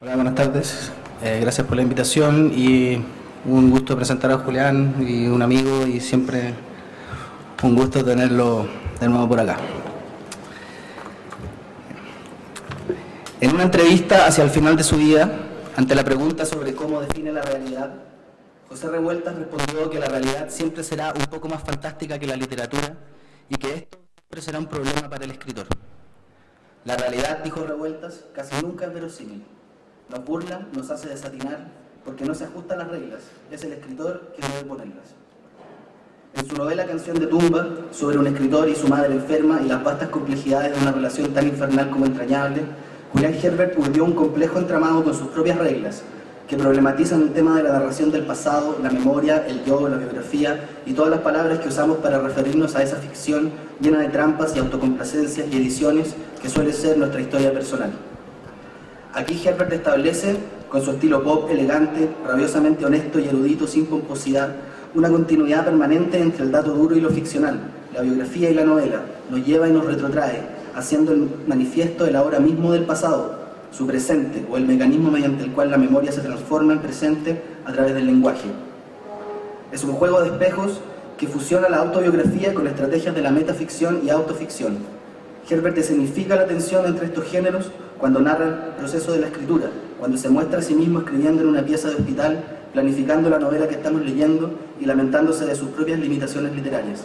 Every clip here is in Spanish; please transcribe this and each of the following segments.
Hola, buenas tardes. Gracias por la invitación y un gusto presentar a Julián y un amigo y siempre un gusto tenerlo de nuevo por acá. En una entrevista hacia el final de su vida, ante la pregunta sobre cómo define la realidad, José Revueltas respondió que la realidad siempre será un poco más fantástica que la literatura y que esto siempre será un problema para el escritor. La realidad, dijo Revueltas, casi nunca es verosímil. Nos burla, nos hace desatinar, porque no se ajusta a las reglas. Es el escritor quien debe ponerlas. En su novela Canción de tumba, sobre un escritor y su madre enferma y las vastas complejidades de una relación tan infernal como entrañable, Julián Herbert urdió un complejo entramado con sus propias reglas, que problematizan el tema de la narración del pasado, la memoria, el yo, la biografía y todas las palabras que usamos para referirnos a esa ficción llena de trampas y autocomplacencias y ediciones que suele ser nuestra historia personal. Aquí Herbert establece, con su estilo pop elegante, rabiosamente honesto y erudito sin pomposidad, una continuidad permanente entre el dato duro y lo ficcional, la biografía y la novela, nos lleva y nos retrotrae, haciendo el manifiesto el ahora mismo del pasado, su presente o el mecanismo mediante el cual la memoria se transforma en presente a través del lenguaje. Es un juego de espejos que fusiona la autobiografía con estrategias de la metaficción y autoficción. Herbert escenifica la tensión entre estos géneros cuando narra el proceso de la escritura, cuando se muestra a sí mismo escribiendo en una pieza de hospital, planificando la novela que estamos leyendo y lamentándose de sus propias limitaciones literarias,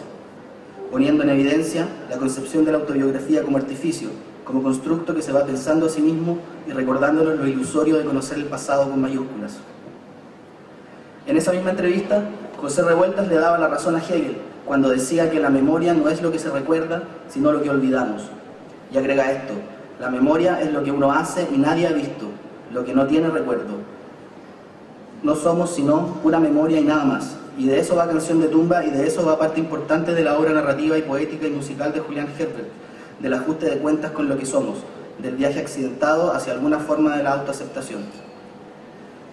poniendo en evidencia la concepción de la autobiografía como artificio, como constructo que se va pensando a sí mismo y recordándonos lo ilusorio de conocer el pasado con mayúsculas. En esa misma entrevista, José Revueltas le daba la razón a Hegel cuando decía que la memoria no es lo que se recuerda, sino lo que olvidamos. Y agrega esto: la memoria es lo que uno hace y nadie ha visto, lo que no tiene recuerdo. No somos sino pura memoria y nada más. Y de eso va Canción de tumba y de eso va parte importante de la obra narrativa y poética y musical de Julián Herbert, del ajuste de cuentas con lo que somos, del viaje accidentado hacia alguna forma de la autoaceptación.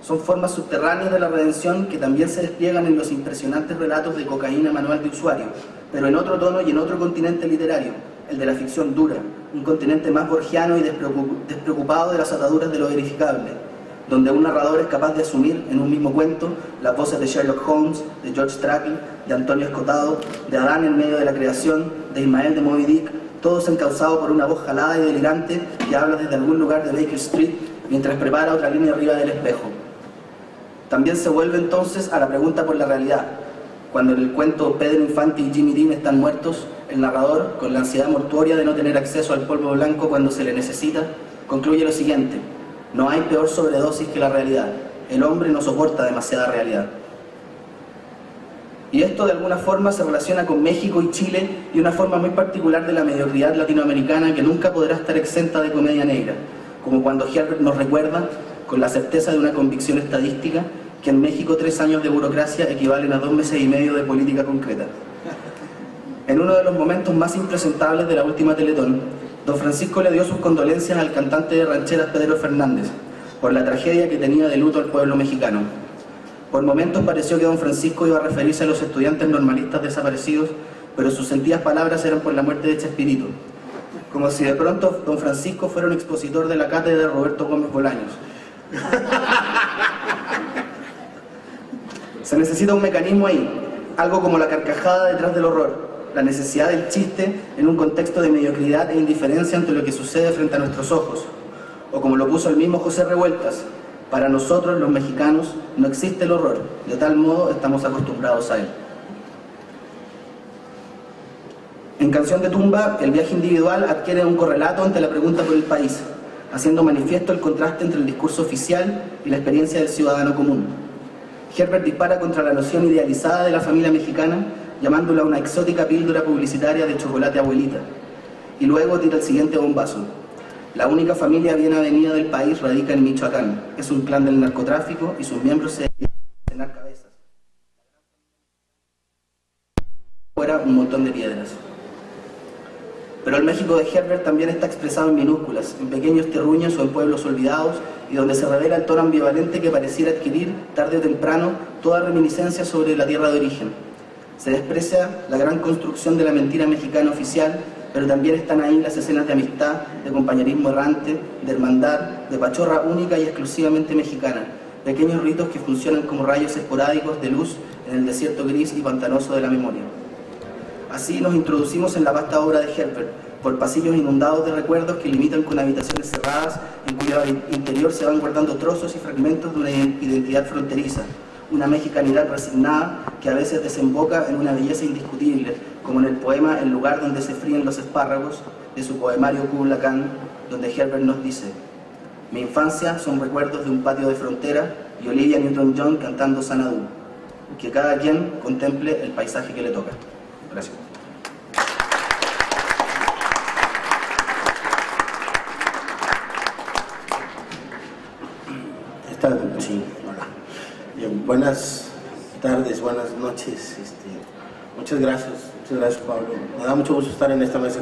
Son formas subterráneas de la redención que también se despliegan en los impresionantes relatos de Cocaína Manual de Usuario, pero en otro tono y en otro continente literario, el de la ficción dura, un continente más borgiano y despreocupado de las ataduras de lo verificable, donde un narrador es capaz de asumir en un mismo cuento las voces de Sherlock Holmes, de George Trakl, de Antonio Escotado, de Adán en medio de la creación, de Ismael de Moby Dick, todos encausados por una voz jalada y delirante que habla desde algún lugar de Baker Street mientras prepara otra línea arriba del espejo. También se vuelve entonces a la pregunta por la realidad. Cuando en el cuento Pedro Infante y Jimmy Dean están muertos, el narrador, con la ansiedad mortuoria de no tener acceso al polvo blanco cuando se le necesita, concluye lo siguiente: no hay peor sobredosis que la realidad. El hombre no soporta demasiada realidad. Y esto de alguna forma se relaciona con México y Chile y una forma muy particular de la mediocridad latinoamericana que nunca podrá estar exenta de comedia negra, como cuando Herbert nos recuerda, con la certeza de una convicción estadística, que en México 3 años de burocracia equivalen a 2 meses y medio de política concreta. En uno de los momentos más impresentables de la última Teletón, don Francisco le dio sus condolencias al cantante de rancheras Pedro Fernández por la tragedia que tenía de luto al pueblo mexicano. Por momentos pareció que don Francisco iba a referirse a los estudiantes normalistas desaparecidos, pero sus sentidas palabras eran por la muerte de Chespirito, como si de pronto don Francisco fuera un expositor de la cátedra de Roberto Gómez Bolaños. Se necesita un mecanismo ahí, algo como la carcajada detrás del horror, la necesidad del chiste en un contexto de mediocridad e indiferencia ante lo que sucede frente a nuestros ojos. O como lo puso el mismo José Revueltas: para nosotros los mexicanos no existe el horror, de tal modo estamos acostumbrados a él. En Canción de tumba, el viaje individual adquiere un correlato ante la pregunta por el país, haciendo manifiesto el contraste entre el discurso oficial y la experiencia del ciudadano común. Herbert dispara contra la noción idealizada de la familia mexicana, llamándola una exótica píldora publicitaria de chocolate abuelita, y luego tira el siguiente bombazo: la única familia bien avenida del país radica en Michoacán, es un clan del narcotráfico y sus miembros se dedican a cenar cabezas. Fuera un montón de piedras. Pero el México de Herbert también está expresado en minúsculas, en pequeños terruños o en pueblos olvidados, y donde se revela el tono ambivalente que pareciera adquirir, tarde o temprano, toda reminiscencia sobre la tierra de origen. Se desprecia la gran construcción de la mentira mexicana oficial, pero también están ahí las escenas de amistad, de compañerismo errante, de hermandad, de pachorra única y exclusivamente mexicana, pequeños ritos que funcionan como rayos esporádicos de luz en el desierto gris y pantanoso de la memoria. Así nos introducimos en la vasta obra de Herbert, por pasillos inundados de recuerdos que limitan con habitaciones cerradas en cuyo interior se van guardando trozos y fragmentos de una identidad fronteriza, una mexicanidad resignada que a veces desemboca en una belleza indiscutible, como en el poema El lugar donde se fríen los espárragos, de su poemario Kubla Khan, donde Herbert nos dice: mi infancia son recuerdos de un patio de frontera y Olivia Newton-John cantando Xanadu. Que cada quien contemple el paisaje que le toca. Gracias. Sí, hola. Buenas tardes, buenas noches. Muchas gracias Pablo. Me da mucho gusto estar en esta mesa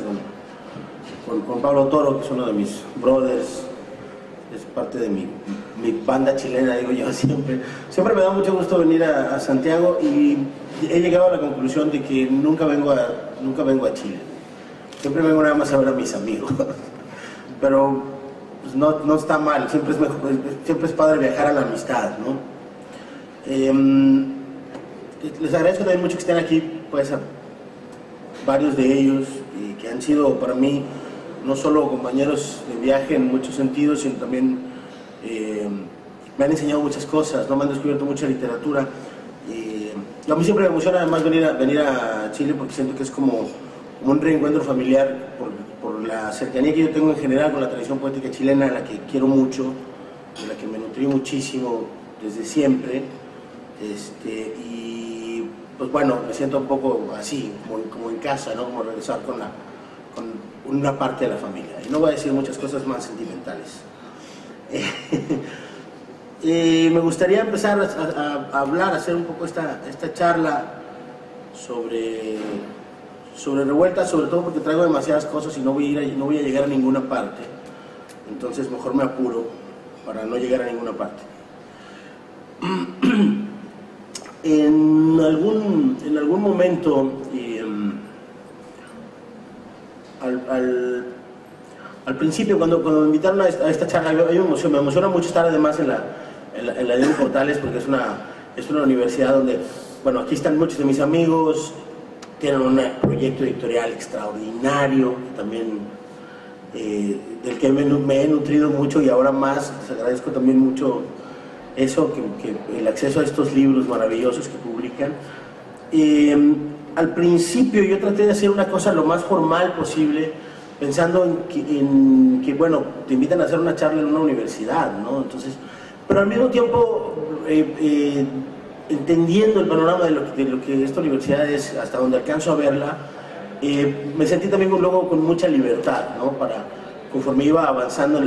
con Pablo Toro, que es uno de mis brothers, es parte de mi banda chilena, digo yo siempre. Siempre me da mucho gusto venir a Santiago y he llegado a la conclusión de que nunca vengo a Chile. Siempre vengo nada más a ver a mis amigos. Pero pues no está mal, siempre es padre viajar a la amistad, ¿no? Les agradezco también mucho que estén aquí, pues a varios de ellos, que han sido para mí no solo compañeros de viaje en muchos sentidos, sino también me han enseñado muchas cosas, ¿no? Me han descubierto mucha literatura. A mí siempre me emociona además venir a Chile porque siento que es como un reencuentro familiar por la cercanía que yo tengo en general con la tradición poética chilena, a la que quiero mucho, de la que me nutrí muchísimo desde siempre, y pues bueno, me siento un poco así, como en casa, ¿no? Como regresar con una parte de la familia. Y no voy a decir muchas cosas más sentimentales. Me gustaría empezar a hablar, a hacer un poco esta charla sobre revueltas, sobre todo porque traigo demasiadas cosas y no voy a llegar a ninguna parte. Entonces mejor me apuro para no llegar a ninguna parte. En algún momento, al principio, cuando me invitaron a esta charla, me emociona mucho estar además en la Diego Portales, porque es una universidad donde, bueno, aquí están muchos de mis amigos, tienen un proyecto editorial extraordinario, también del que me he nutrido mucho, y ahora más, les agradezco también mucho eso, que el acceso a estos libros maravillosos que publican. Al principio yo traté de hacer una cosa lo más formal posible, pensando en que bueno, te invitan a hacer una charla en una universidad, ¿no? Entonces, pero al mismo tiempo entendiendo el panorama de lo que esta universidad es, hasta donde alcanzo a verla, me sentí también luego con mucha libertad, ¿no? Conforme iba avanzando en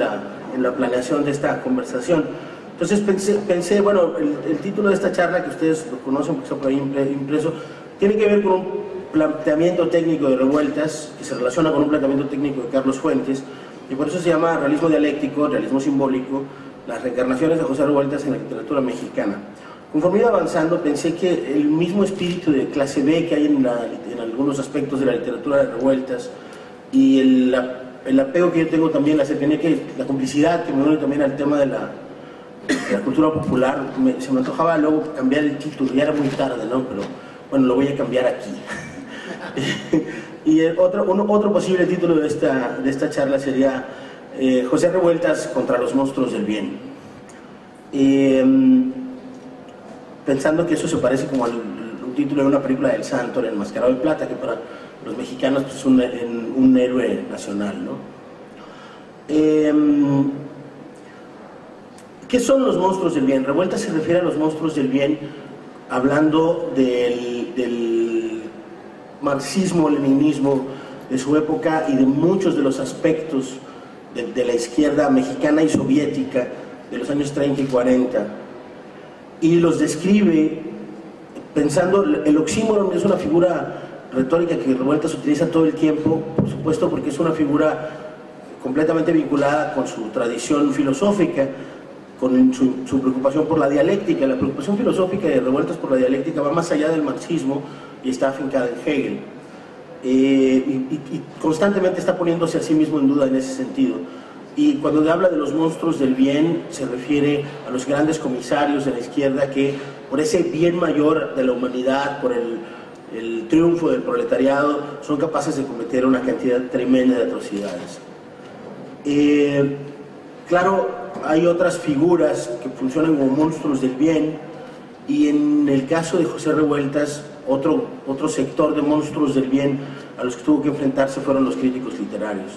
la planeación de esta conversación. Entonces pensé, bueno, el título de esta charla, que ustedes lo conocen porque está por ahí impreso, tiene que ver con un planteamiento técnico de revueltas que se relaciona con un planteamiento técnico de Carlos Fuentes, y por eso se llama realismo dialéctico, realismo simbólico, las reencarnaciones de José Revueltas en la literatura mexicana. Conforme iba avanzando, pensé que el mismo espíritu de clase B que hay en algunos aspectos de la literatura de Revueltas, y el apego que yo tengo también, la cercanía, la complicidad que me une también al tema de la cultura popular, se me antojaba luego cambiar el título. Ya era muy tarde, ¿no? Pero bueno, lo voy a cambiar aquí. Y otro posible título de esta charla sería José Revueltas contra los monstruos del bien. Pensando que eso se parece como un título de una película del Santo, El Enmascarado de Plata, que para los mexicanos es un héroe nacional, ¿no? ¿Qué son los monstruos del bien? Revueltas se refiere a los monstruos del bien hablando del marxismo-leninismo de su época y de muchos de los aspectos de la izquierda mexicana y soviética de los años 30 y 40. Y los describe pensando, el oxímoron es una figura retórica que Revueltas utiliza todo el tiempo, por supuesto, porque es una figura completamente vinculada con su tradición filosófica, con su preocupación por la dialéctica. La preocupación filosófica de Revueltas por la dialéctica va más allá del marxismo y está afincada en Hegel. y constantemente está poniéndose a sí mismo en duda en ese sentido. Y cuando habla de los monstruos del bien, se refiere a los grandes comisarios de la izquierda que, por ese bien mayor de la humanidad, por el triunfo del proletariado, son capaces de cometer una cantidad tremenda de atrocidades. Claro, hay otras figuras que funcionan como monstruos del bien, y en el caso de José Revueltas, otro sector de monstruos del bien a los que tuvo que enfrentarse fueron los críticos literarios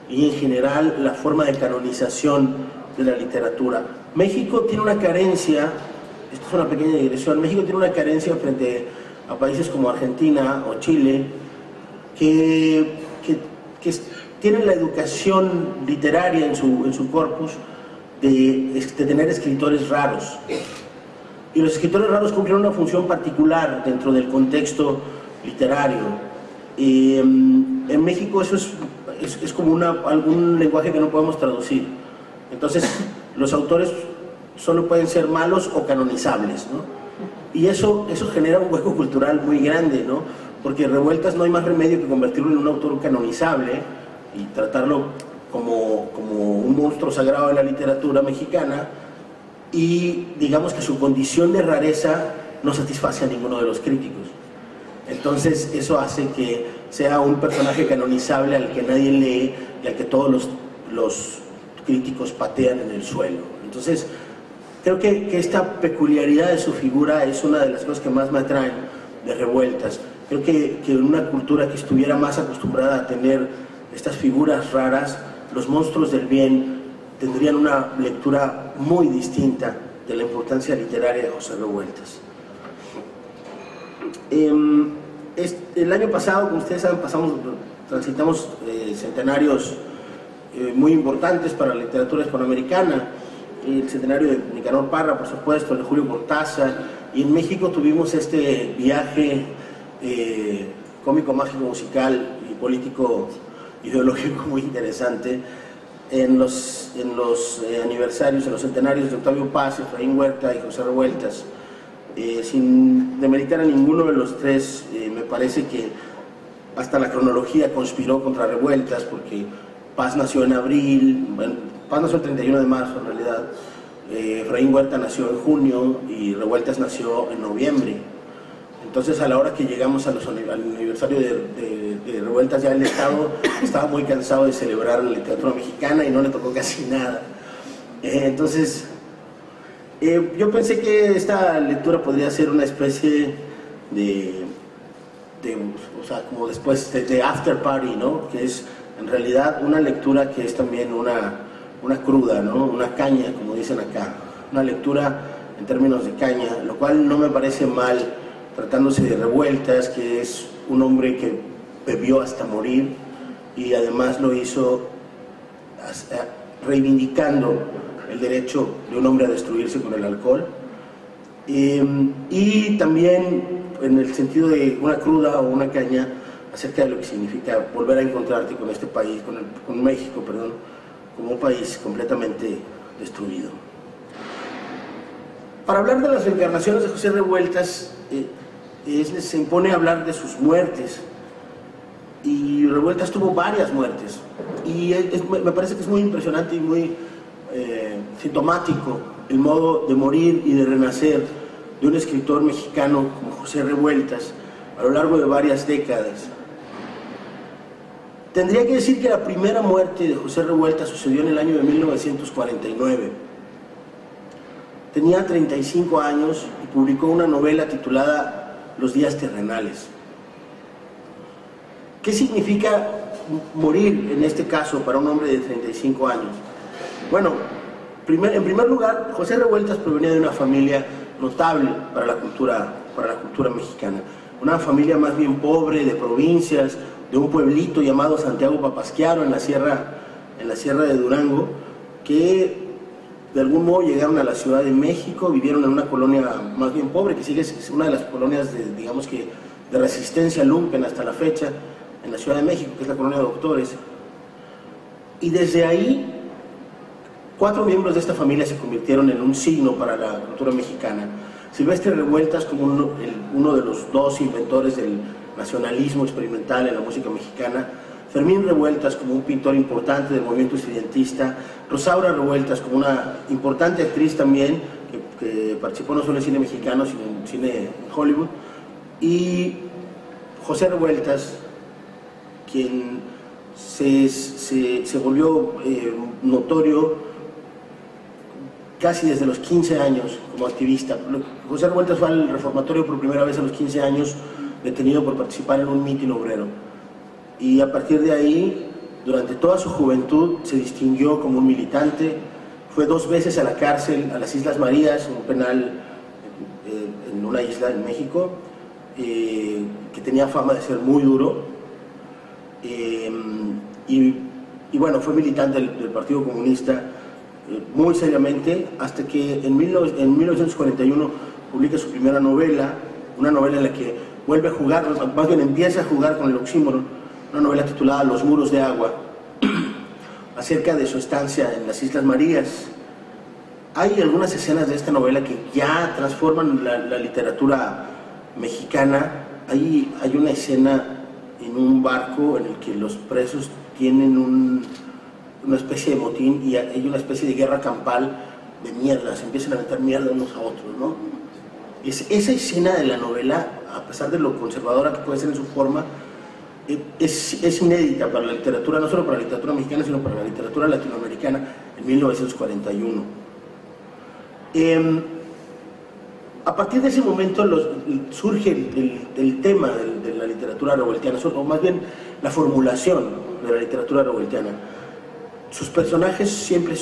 y en general la forma de canonización de la literatura. México tiene una carencia, esto es una pequeña digresión, México tiene una carencia frente a países como Argentina o Chile que tienen la educación literaria en su corpus de tener escritores raros. Y los escritores raros cumplen una función particular dentro del contexto literario. En México eso es como algún lenguaje que no podemos traducir. Entonces, los autores solo pueden ser malos o canonizables, ¿no? Y eso genera un hueco cultural muy grande, ¿no? Porque Revueltas no hay más remedio que convertirlo en un autor canonizable y tratarlo como un monstruo sagrado de la literatura mexicana, y digamos que su condición de rareza no satisface a ninguno de los críticos. Entonces eso hace que sea un personaje canonizable al que nadie lee y al que todos los críticos patean en el suelo. Entonces creo que esta peculiaridad de su figura es una de las cosas que más me atraen de Revueltas. Creo que en una cultura que estuviera más acostumbrada a tener estas figuras raras, los monstruos del bien tendrían una lectura muy distinta de la importancia literaria de José Revueltas. El año pasado, como ustedes saben, transitamos centenarios muy importantes para la literatura hispanoamericana. El centenario de Nicanor Parra, por supuesto, el de Julio Cortázar, y en México tuvimos este viaje cómico, mágico, musical y político ideológico muy interesante en los aniversarios, en los centenarios de Octavio Paz, Efraín Huerta y José Revueltas. Sin demeritar a ninguno de los tres, me parece que hasta la cronología conspiró contra Revueltas, porque Paz nació en abril, bueno, Paz nació el 31 de marzo en realidad, Efraín Huerta nació en junio y Revueltas nació en noviembre. Entonces, a la hora que llegamos al aniversario de Revueltas, ya el Estado estaba muy cansado de celebrar la literatura mexicana y no le tocó casi nada. Entonces, yo pensé que esta lectura podría ser una especie o sea, como después de after party, ¿no? Que es en realidad una lectura que es también una cruda, ¿no? Una caña, como dicen acá. Una lectura en términos de caña, lo cual no me parece mal, tratándose de Revueltas, que es un hombre que bebió hasta morir y además lo hizo reivindicando el derecho de un hombre a destruirse con el alcohol, y también en el sentido de una cruda o una caña acerca de lo que significa volver a encontrarte con este país, con México, perdón, como un país completamente destruido. Para hablar de las reencarnaciones de José Revueltas, se impone hablar de sus muertes, y Revueltas tuvo varias muertes, y me parece que es muy impresionante y muy sintomático el modo de morir y de renacer de un escritor mexicano como José Revueltas a lo largo de varias décadas. Tendría que decir que la primera muerte de José Revueltas sucedió en el año de 1949. Tenía 35 años y publicó una novela titulada Los días terrenales. ¿Qué significa morir en este caso para un hombre de 35 años? Bueno, en primer lugar, José Revueltas provenía de una familia notable para la cultura mexicana. Una familia más bien pobre, de provincias, de un pueblito llamado Santiago Papasquiaro en la sierra de Durango, que de algún modo llegaron a la Ciudad de México, vivieron en una colonia más bien pobre, que sigue es una de las colonias digamos que de resistencia lumpen hasta la fecha en la Ciudad de México, que es la colonia de Doctores. Y desde ahí 4 miembros de esta familia se convirtieron en un signo para la cultura mexicana. Silvestre Revueltas, como uno de los 2 inventores del nacionalismo experimental en la música mexicana, Fermín Revueltas como un pintor importante del movimiento estudiantista, Rosaura Revueltas como una importante actriz también, que participó no solo en cine mexicano, sino en cine en Hollywood, y José Revueltas, quien se volvió notorio casi desde los 15 años como activista. José Revueltas fue al reformatorio por primera vez a los 15 años, detenido por participar en un mitin obrero. Y a partir de ahí, durante toda su juventud, se distinguió como un militante. Fue 2 veces a la cárcel, a las Islas Marías, un penal en una isla en México, que tenía fama de ser muy duro. Y bueno, fue militante del Partido Comunista muy seriamente, hasta que en 1941 publica su primera novela, una novela en la que vuelve a jugar, más bien empieza a jugar con el oxímoron, una novela titulada Los muros de agua, acerca de su estancia en las Islas Marías. Hay algunas escenas de esta novela que ya transforman la literatura mexicana. Hay una escena en un barco en el que los presos tienen una especie de motín y hay una especie de guerra campal de mierda, se empiezan a meter mierda unos a otros, ¿no? Esa escena de la novela, a pesar de lo conservadora que puede ser en su forma, es inédita para la literatura, no solo para la literatura mexicana, sino para la literatura latinoamericana en 1941. A partir de ese momento surge el tema de la literatura revueltiana, o más bien la formulación de la literatura revueltiana. Sus personajes siempre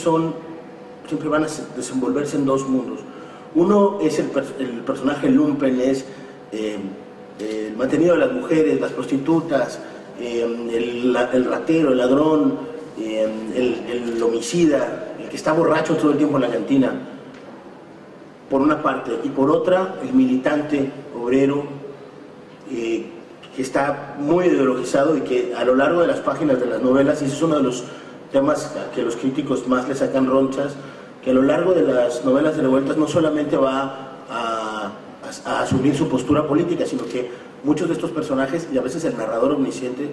van a desenvolverse en 2 mundos. Uno es el personaje lumpen, es el mantenido de las mujeres, las prostitutas, el ratero, el ladrón, el homicida, el que está borracho todo el tiempo en la cantina, por una parte, y por otra, el militante obrero, que está muy ideologizado y que a lo largo de las páginas de las novelas, y ese es uno de los temas que los críticos más le sacan ronchas, que a lo largo de las novelas de Revueltas no solamente va a asumir su postura política, sino que muchos de estos personajes, y a veces el narrador omnisciente,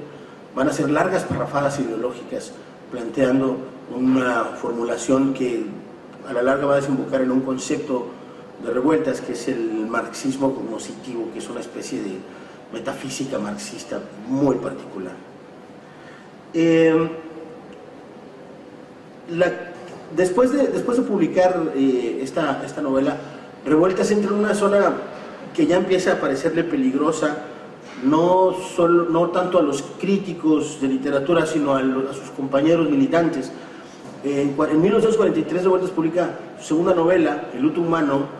van a hacer largas parrafadas ideológicas, planteando una formulación que a la larga va a desembocar en un concepto de Revueltas, que es el marxismo cognoscitivo, que es una especie de metafísica marxista muy particular. Después de publicar esta novela, Revueltas entra en una zona que ya empieza a parecerle peligrosa, no tanto a los críticos de literatura, sino a sus compañeros militantes. En 1943 Revueltas publica su segunda novela, El luto humano,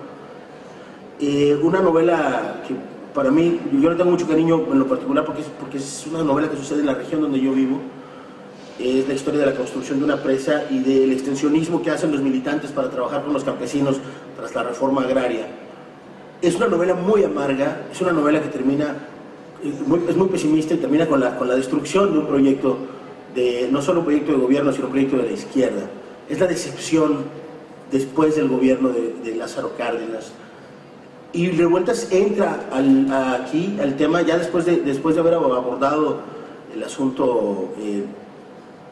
una novela que para mí, yo le tengo mucho cariño en lo particular porque es una novela que sucede en la región donde yo vivo. Es la historia de la construcción de una presa y del extensionismo que hacen los militantes para trabajar con los campesinos tras la reforma agraria. Es una novela muy amarga, es una novela que termina, es muy pesimista y termina con la destrucción de un proyecto, no solo un proyecto de gobierno, sino un proyecto de la izquierda. Es la decepción después del gobierno de Lázaro Cárdenas. Y Revueltas entra aquí al tema, ya después de haber abordado el asunto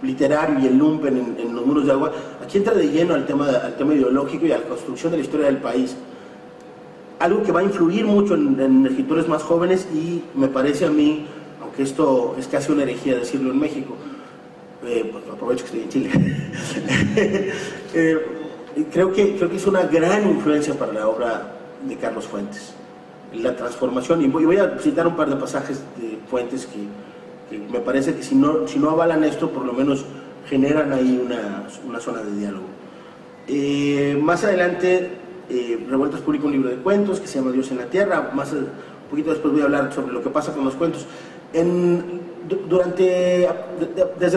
literario y el lumpen en Los muros de agua, aquí entra de lleno al tema ideológico y a la construcción de la historia del país. Algo que va a influir mucho en escritores más jóvenes y me parece a mí, aunque esto es casi una herejía decirlo en México, pues aprovecho que estoy en Chile, creo que es una gran influencia para la obra de Carlos Fuentes, la transformación, y voy a citar un par de pasajes de Fuentes que me parece que si no avalan esto, por lo menos generan ahí una zona de diálogo. Más adelante, Revueltas publica un libro de cuentos que se llama Dios en la Tierra. Un poquito después voy a hablar sobre lo que pasa con los cuentos. Desde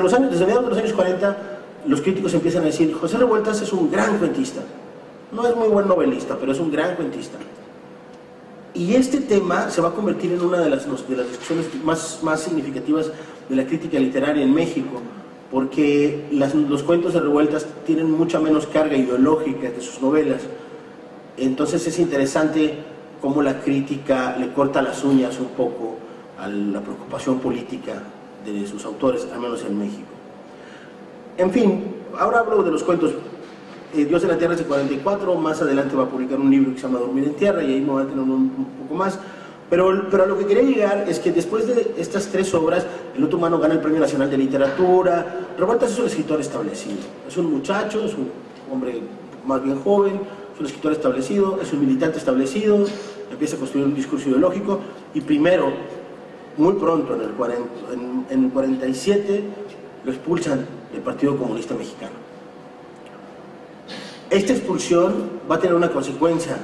mediados de los años 40, los críticos empiezan a decir: José Revueltas es un gran cuentista. No es muy buen novelista, pero es un gran cuentista. Y este tema se va a convertir en una de las discusiones más significativas de la crítica literaria en México, porque los cuentos de Revueltas tienen mucha menos carga ideológica de sus novelas. Entonces es interesante cómo la crítica le corta las uñas un poco a la preocupación política de sus autores, al menos en México. En fin, ahora hablo de los cuentos. Dios en la Tierra es de 44, más adelante va a publicar un libro que se llama Dormir en Tierra, y ahí me voy a tener un poco más. Pero a lo que quería llegar es que después de estas tres obras, El Luto Humano gana el Premio Nacional de Literatura. Revueltas es un escritor establecido, es un muchacho, es un hombre más bien joven, es un escritor establecido, es un militante establecido, empieza a construir un discurso ideológico, y primero, muy pronto, en el 47, lo expulsan del Partido Comunista Mexicano. Esta expulsión va a tener una consecuencia.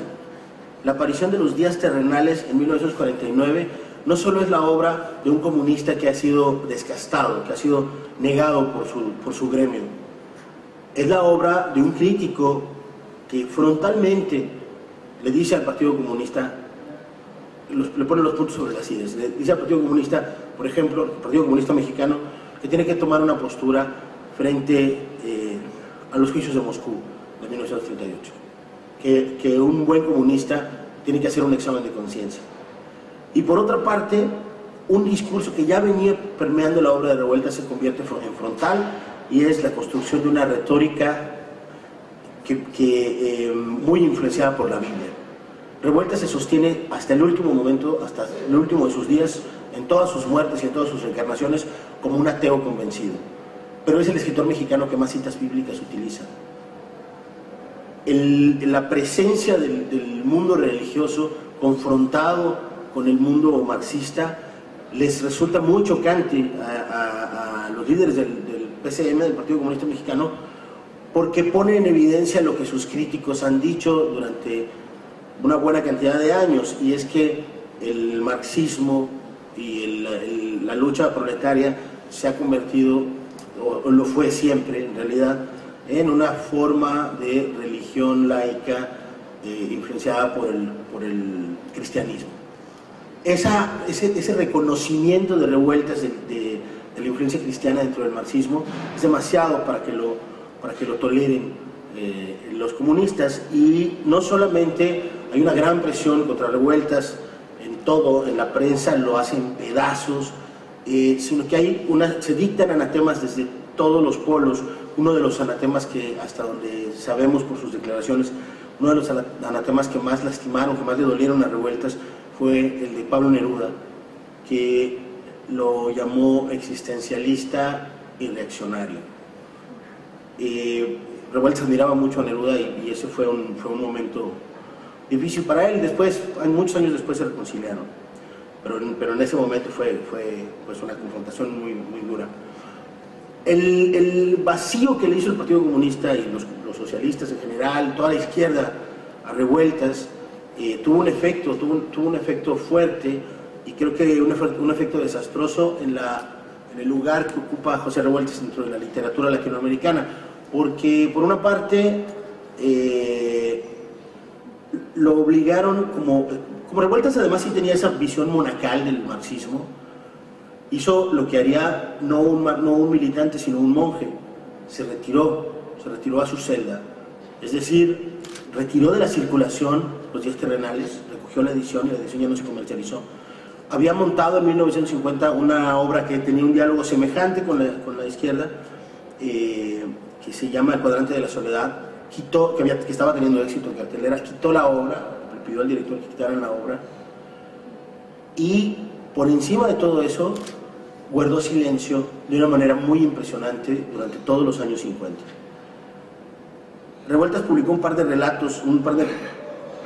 La aparición de los días terrenales en 1949 no solo es la obra de un comunista que ha sido descastado, que ha sido negado por su gremio, es la obra de un crítico que frontalmente le dice al Partido Comunista, le pone los puntos sobre las ideas, le dice al Partido Comunista, por ejemplo, el Partido Comunista Mexicano, que tiene que tomar una postura frente a los juicios de Moscú de 1938. Que un buen comunista tiene que hacer un examen de conciencia. Y por otra parte, un discurso que ya venía permeando la obra de Revueltas se convierte en frontal, y es la construcción de una retórica muy influenciada por la Biblia. Revueltas se sostiene hasta el último momento, hasta el último de sus días, en todas sus muertes y en todas sus encarnaciones, como un ateo convencido. Pero es el escritor mexicano que más citas bíblicas utiliza. La presencia del mundo religioso confrontado con el mundo marxista les resulta muy chocante a los líderes del PCM, del Partido Comunista Mexicano, porque pone en evidencia lo que sus críticos han dicho durante una buena cantidad de años, y es que el marxismo y la lucha proletaria se ha convertido, o lo fue siempre en realidad, en una forma de religión laica influenciada por el cristianismo. Ese reconocimiento de Revueltas de la influencia cristiana dentro del marxismo es demasiado para que lo toleren los comunistas, y no solamente hay una gran presión contra Revueltas en la prensa lo hacen pedazos, sino que se dictan anatemas desde todos los polos. Uno de los anatemas que, hasta donde sabemos por sus declaraciones, uno de los anatemas que más lastimaron, que más le dolieron a Revueltas, fue el de Pablo Neruda, que lo llamó existencialista y reaccionario. Revueltas admiraba mucho a Neruda, y ese fue un momento difícil para él. Después, muchos años después se reconciliaron, pero en ese momento fue pues una confrontación muy, muy dura. El vacío que le hizo el Partido Comunista y los socialistas en general, toda la izquierda, a Revueltas, tuvo un efecto fuerte, y creo que un efecto desastroso en el lugar que ocupa José Revueltas dentro de la literatura latinoamericana, porque por una parte lo obligaron, como Revueltas además sí tenía esa visión monacal del marxismo, hizo lo que haría no un militante sino un monje. Se retiró a su celda, es decir, retiró de la circulación los días terrenales, recogió la edición, y la edición ya no se comercializó. Había montado en 1950 una obra que tenía un diálogo semejante con la izquierda, que se llama El Cuadrante de la Soledad. Que estaba teniendo éxito en cartelera, quitó la obra, le pidió al director que quitaran la obra, y por encima de todo eso guardó silencio de una manera muy impresionante durante todos los años 50. Revueltas publicó un par de relatos, un par de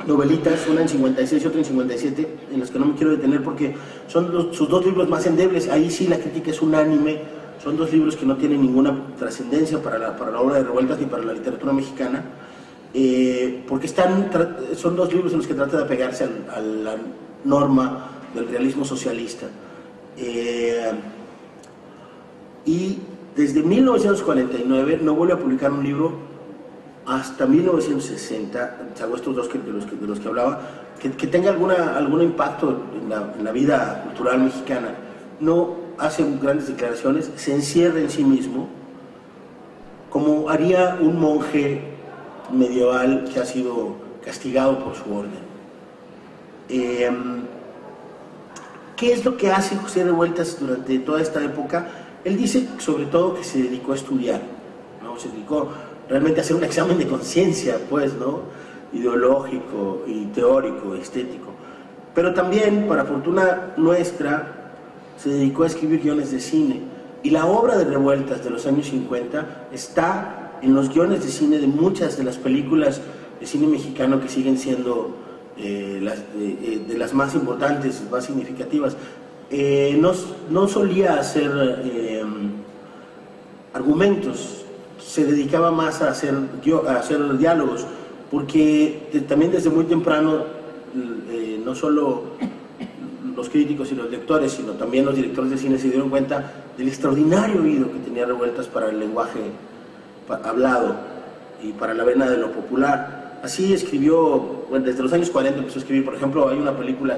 novelitas, una en 56 y otra en 57, en las que no me quiero detener porque son sus dos libros más endebles. Ahí sí la crítica es unánime. Son dos libros que no tienen ninguna trascendencia para la obra de Revueltas ni para la literatura mexicana, porque son dos libros en los que trata de apegarse a la norma del realismo socialista. Y desde 1949 no vuelve a publicar un libro hasta 1960, salvo estos dos de los que hablaba, que tenga algún impacto en la vida cultural mexicana. No hace grandes declaraciones, se encierra en sí mismo, como haría un monje medieval que ha sido castigado por su orden. ¿Qué es lo que hace José Revueltas durante toda esta época? Él dice sobre todo que se dedicó a estudiar, ¿no? Se dedicó realmente a hacer un examen de conciencia, pues, ¿no? Ideológico y teórico, estético. Pero también, para fortuna nuestra, se dedicó a escribir guiones de cine. Y la obra de Revueltas de los años 50 está en los guiones de cine de muchas de las películas de cine mexicano que siguen siendo de las más importantes, más significativas. No solía hacer argumentos, se dedicaba más a hacer diálogos, porque también desde muy temprano, no solo los críticos y los lectores, sino también los directores de cine se dieron cuenta del extraordinario oído que tenía Revueltas para el lenguaje hablado y para la vena de lo popular. Así escribió, bueno, desde los años 40 empezó a escribir. Por ejemplo, hay una película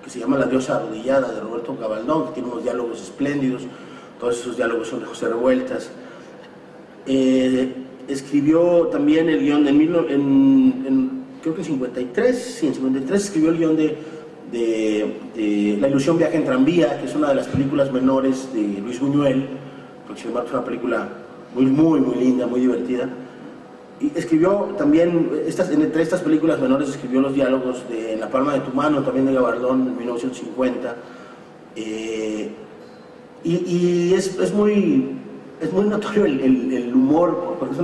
que se llama La diosa arrodillada, de Roberto Gabaldón, que tiene unos diálogos espléndidos. Todos esos diálogos son de José Revueltas. Escribió también el guión creo que en 53, escribió el guión de La ilusión viaja en tranvía, que es una de las películas menores de Luis Buñuel, porque sin embargo es una película muy linda, muy divertida. Y escribió también, entre estas películas menores, escribió los diálogos de En la palma de tu mano, también de Gabaldón, en 1950. Y es muy notorio el humor, porque es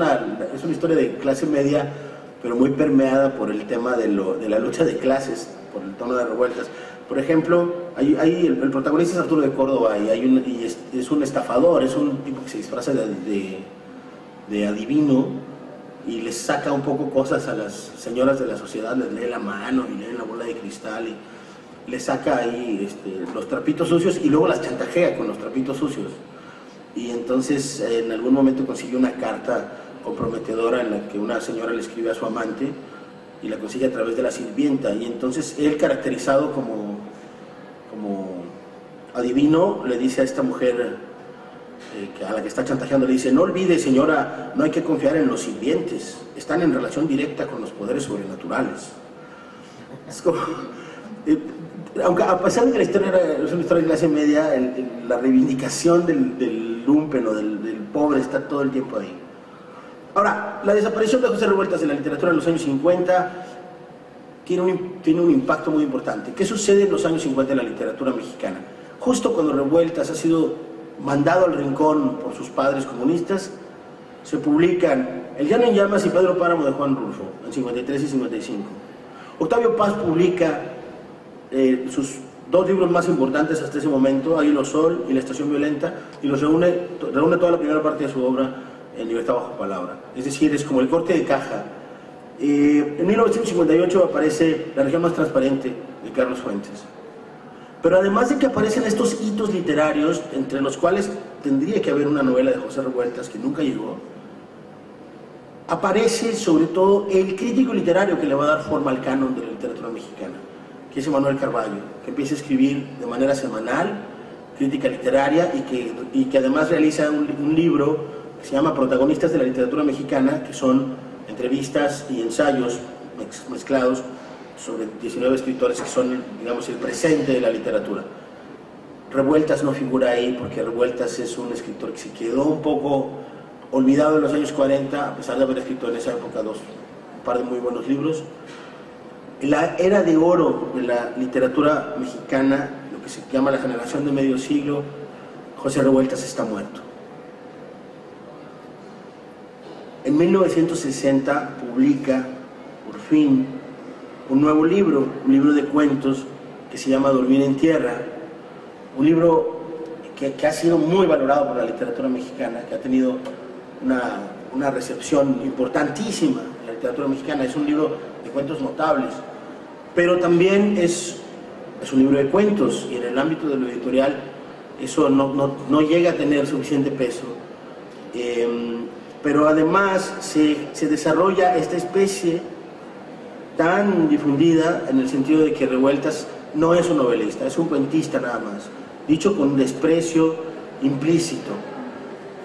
una historia de clase media, pero muy permeada por el tema de la lucha de clases, por el tono de Revueltas. Por ejemplo, el protagonista es Arturo de Córdoba, y es un estafador, es un tipo que se disfraza de adivino, y les saca un poco cosas a las señoras de la sociedad, les lee la mano y lee la bola de cristal, y les saca ahí los trapitos sucios, y luego las chantajea con los trapitos sucios. Y entonces en algún momento consiguió una carta comprometedora en la que una señora le escribe a su amante, y la consigue a través de la sirvienta, y entonces él, caracterizado como adivino, le dice a esta mujer a la que está chantajeando, le dice: no olvide, señora, no hay que confiar en los sirvientes, están en relación directa con los poderes sobrenaturales. Es como, aunque a pesar de que la historia es una historia de clase media, la reivindicación del lumpen o del pobre está todo el tiempo ahí. Ahora, la desaparición de José Revueltas de la literatura en los años 50 tiene un impacto muy importante. ¿Qué sucede en los años 50 en la literatura mexicana? Justo cuando Revueltas ha sido mandado al rincón por sus padres comunistas, se publican El llano en llamas y Pedro Páramo de Juan Rulfo, en 53 y 55. Octavio Paz publica sus dos libros más importantes hasta ese momento, Águila Sol y La estación violenta, y los reúne toda la primera parte de su obra en Libertad bajo palabra. Es decir, es como el corte de caja. En 1958 aparece La región más transparente, de Carlos Fuentes. Pero además de que aparecen estos hitos literarios, entre los cuales tendría que haber una novela de José Revueltas que nunca llegó, aparece sobre todo el crítico literario que le va a dar forma al canon de la literatura mexicana, que es Emanuel Carballo, que empieza a escribir de manera semanal crítica literaria, y que además realiza un libro que se llama Protagonistas de la literatura mexicana, que son entrevistas y ensayos mezclados sobre 19 escritores que son, digamos, el presente de la literatura. Revueltas no figura ahí, porque Revueltas es un escritor que se quedó un poco olvidado en los años 40, a pesar de haber escrito en esa época un par de muy buenos libros. En la era de oro de la literatura mexicana, lo que se llama la generación de medio siglo, José Revueltas está muerto. En 1960 publica, por fin, un nuevo libro, un libro de cuentos que se llama Dormir en Tierra, un libro que ha sido muy valorado por la literatura mexicana, que ha tenido una recepción importantísima en la literatura mexicana. Es un libro de cuentos notables, pero también es un libro de cuentos, y en el ámbito de lo editorial eso no llega a tener suficiente peso. Pero además se desarrolla esta especie tan difundida, en el sentido de que Revueltas no es un novelista, es un cuentista nada más, dicho con desprecio implícito.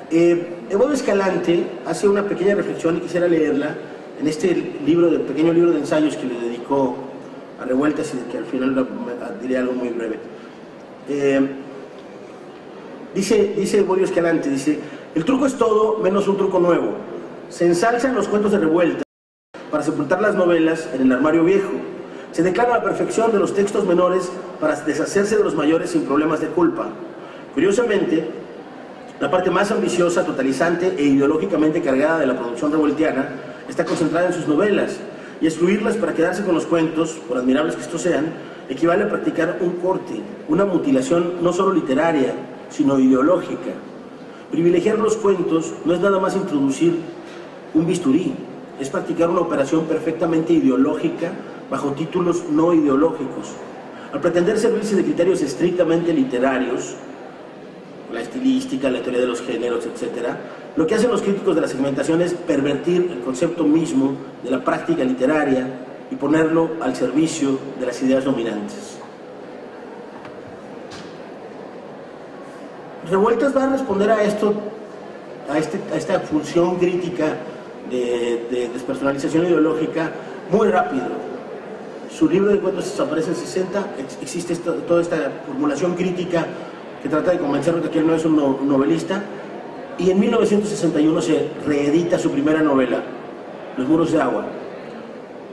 Evodio Escalante hace una pequeña reflexión, y quisiera leerla, en este pequeño libro de ensayos que le dedicó a Revueltas, y de que al final diré algo muy breve. Dice Borio Escalante, dice: el truco es todo menos un truco nuevo. Se ensalzan los cuentos de Revueltas para sepultar las novelas en el armario viejo. Se declara la perfección de los textos menores para deshacerse de los mayores sin problemas de culpa. Curiosamente, la parte más ambiciosa, totalizante e ideológicamente cargada de la producción revueltiana está concentrada en sus novelas, y excluirlas para quedarse con los cuentos, por admirables que estos sean, equivale a practicar un corte, una mutilación no solo literaria, sino ideológica. Privilegiar los cuentos no es nada más introducir un bisturí, es practicar una operación perfectamente ideológica bajo títulos no ideológicos. Al pretender servirse de criterios estrictamente literarios, la estilística, la teoría de los géneros, etc., lo que hacen los críticos de la segmentación es pervertir el concepto mismo de la práctica literaria y ponerlo al servicio de las ideas dominantes. Revueltas va a responder a esto, a esta función crítica de despersonalización ideológica muy rápido. Su libro de cuentos desaparece en 60, existe toda esta formulación crítica que trata de convencernos de que él no es un novelista, y en 1961 se reedita su primera novela, Los muros de agua.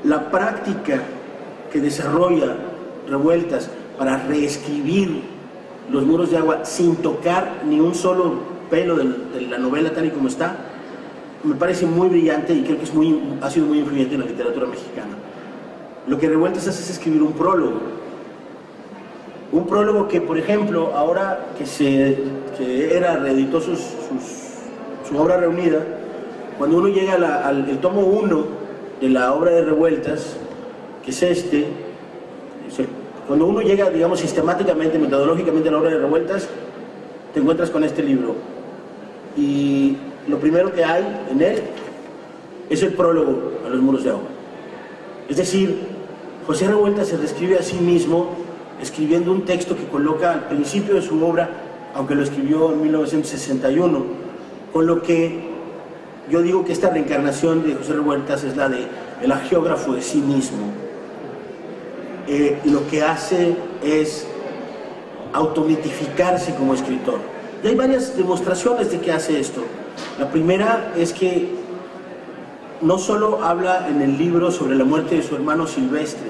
La práctica que desarrolla Revueltas para reescribir Los muros de agua sin tocar ni un solo pelo de la novela tal y como está, me parece muy brillante y creo que ha sido muy influyente en la literatura mexicana. Lo que Revueltas hace es escribir un prólogo. Un prólogo que, por ejemplo, ahora que reeditó su obra reunida, cuando uno llega al tomo 1 de la obra de Revueltas, que es cuando uno llega, digamos, sistemáticamente, metodológicamente a la obra de Revueltas, te encuentras con este libro. Y lo primero que hay en él es el prólogo a Los muros de agua. Es decir, José Revueltas se describe a sí mismo escribiendo un texto que coloca al principio de su obra, aunque lo escribió en 1961, con lo que yo digo que esta reencarnación de José Revueltas es la de el agiógrafo de sí mismo. Lo que hace es automitificarse como escritor. Y hay varias demostraciones de que hace esto. La primera es que no solo habla en el libro sobre la muerte de su hermano Silvestre,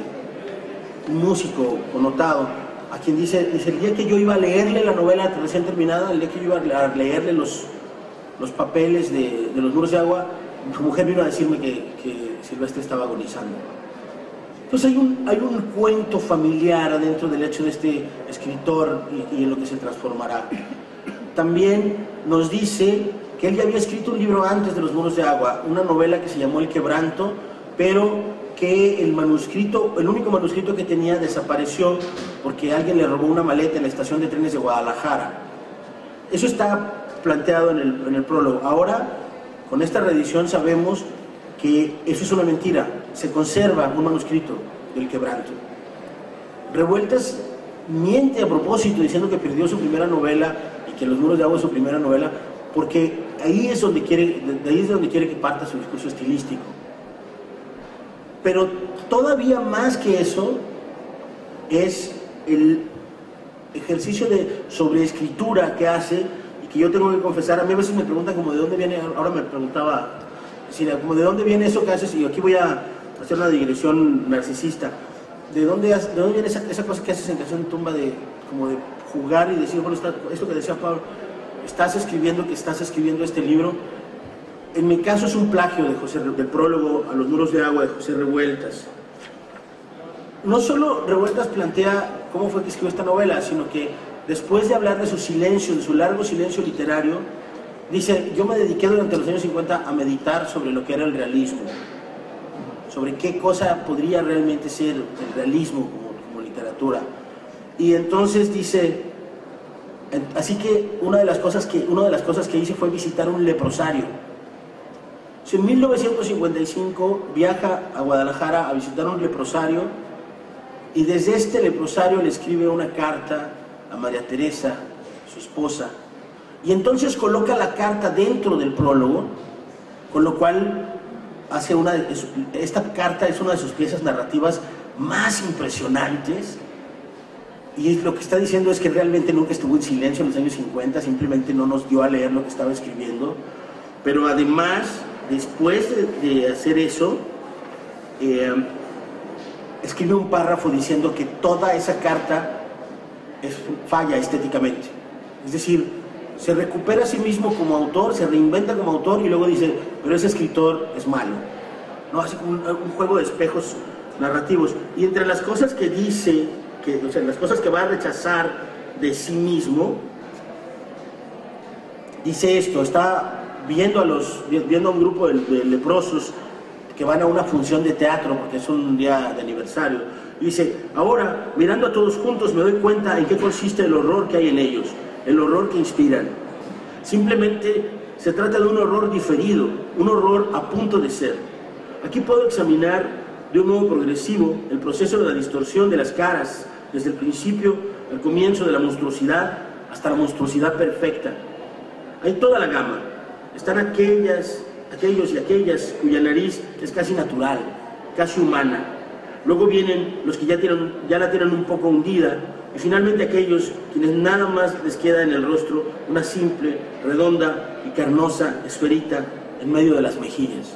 un músico connotado, a quien dice el día que yo iba a leerle la novela recién terminada, el día que yo iba a leerle los papeles de Los muros de agua, su mujer vino a decirme que Silvestre estaba agonizando. Entonces hay un cuento familiar adentro del hecho de este escritor y en lo que se transformará. También nos dice que él ya había escrito un libro antes de Los muros de agua, una novela que se llamó El quebranto, pero que el único manuscrito que tenía desapareció porque alguien le robó una maleta en la estación de trenes de Guadalajara. Eso está planteado en el prólogo. Ahora, con esta reedición sabemos que eso es una mentira. Se conserva un manuscrito del quebranto. Revueltas miente a propósito diciendo que perdió su primera novela y que Los muros de agua es su primera novela, porque de ahí es donde quiere que parta su discurso estilístico. Pero todavía más que eso es el ejercicio de sobreescritura que hace, y que yo tengo que confesar. A mí a veces me preguntan como de dónde viene, ahora me preguntaba, como de dónde viene eso que haces, y aquí voy a hacer una digresión narcisista. ¿De dónde viene esa cosa que haces en Canción de Tumba como de jugar y decir, bueno, esto que decía Pablo, estás escribiendo este libro? En mi caso es un plagio del prólogo a Los muros de agua de José Revueltas. No solo Revueltas plantea cómo fue que escribió esta novela, sino que después de hablar de su silencio, de su largo silencio literario, dice: yo me dediqué durante los años 50 a meditar sobre lo que era el realismo, sobre qué cosa podría realmente ser el realismo como literatura. Y entonces dice, así que una de las cosas que hice fue visitar un leprosario. En 1955 viaja a Guadalajara a visitar un leprosario, y desde este leprosario le escribe una carta a María Teresa, su esposa, y entonces coloca la carta dentro del prólogo, con lo cual esta carta es una de sus piezas narrativas más impresionantes, Y lo que está diciendo es que realmente nunca estuvo en silencio en los años 50, simplemente no nos dio a leer lo que estaba escribiendo. Pero además, después de hacer eso, escribe un párrafo diciendo que toda esa carta falla estéticamente. Es decir, se recupera a sí mismo como autor, se reinventa como autor y luego dice, pero ese escritor es malo, ¿no? Así como un juego de espejos narrativos. Y entre las cosas que dice, o sea, las cosas que va a rechazar de sí mismo, dice esto: está viendo a un grupo de leprosos que van a una función de teatro porque es un día de aniversario. Y dice, ahora, mirando a todos juntos, me doy cuenta en qué consiste el horror que hay en ellos, el horror que inspiran. Simplemente se trata de un horror diferido, un horror a punto de ser. Aquí puedo examinar de un modo progresivo el proceso de la distorsión de las caras, desde el principio, al comienzo de la monstruosidad, hasta la monstruosidad perfecta. Hay toda la gama. Están aquellos y aquellas cuya nariz es casi natural, casi humana. Luego vienen los que ya la tienen un poco hundida, y finalmente aquellos quienes nada más les queda en el rostro una simple, redonda y carnosa esferita en medio de las mejillas.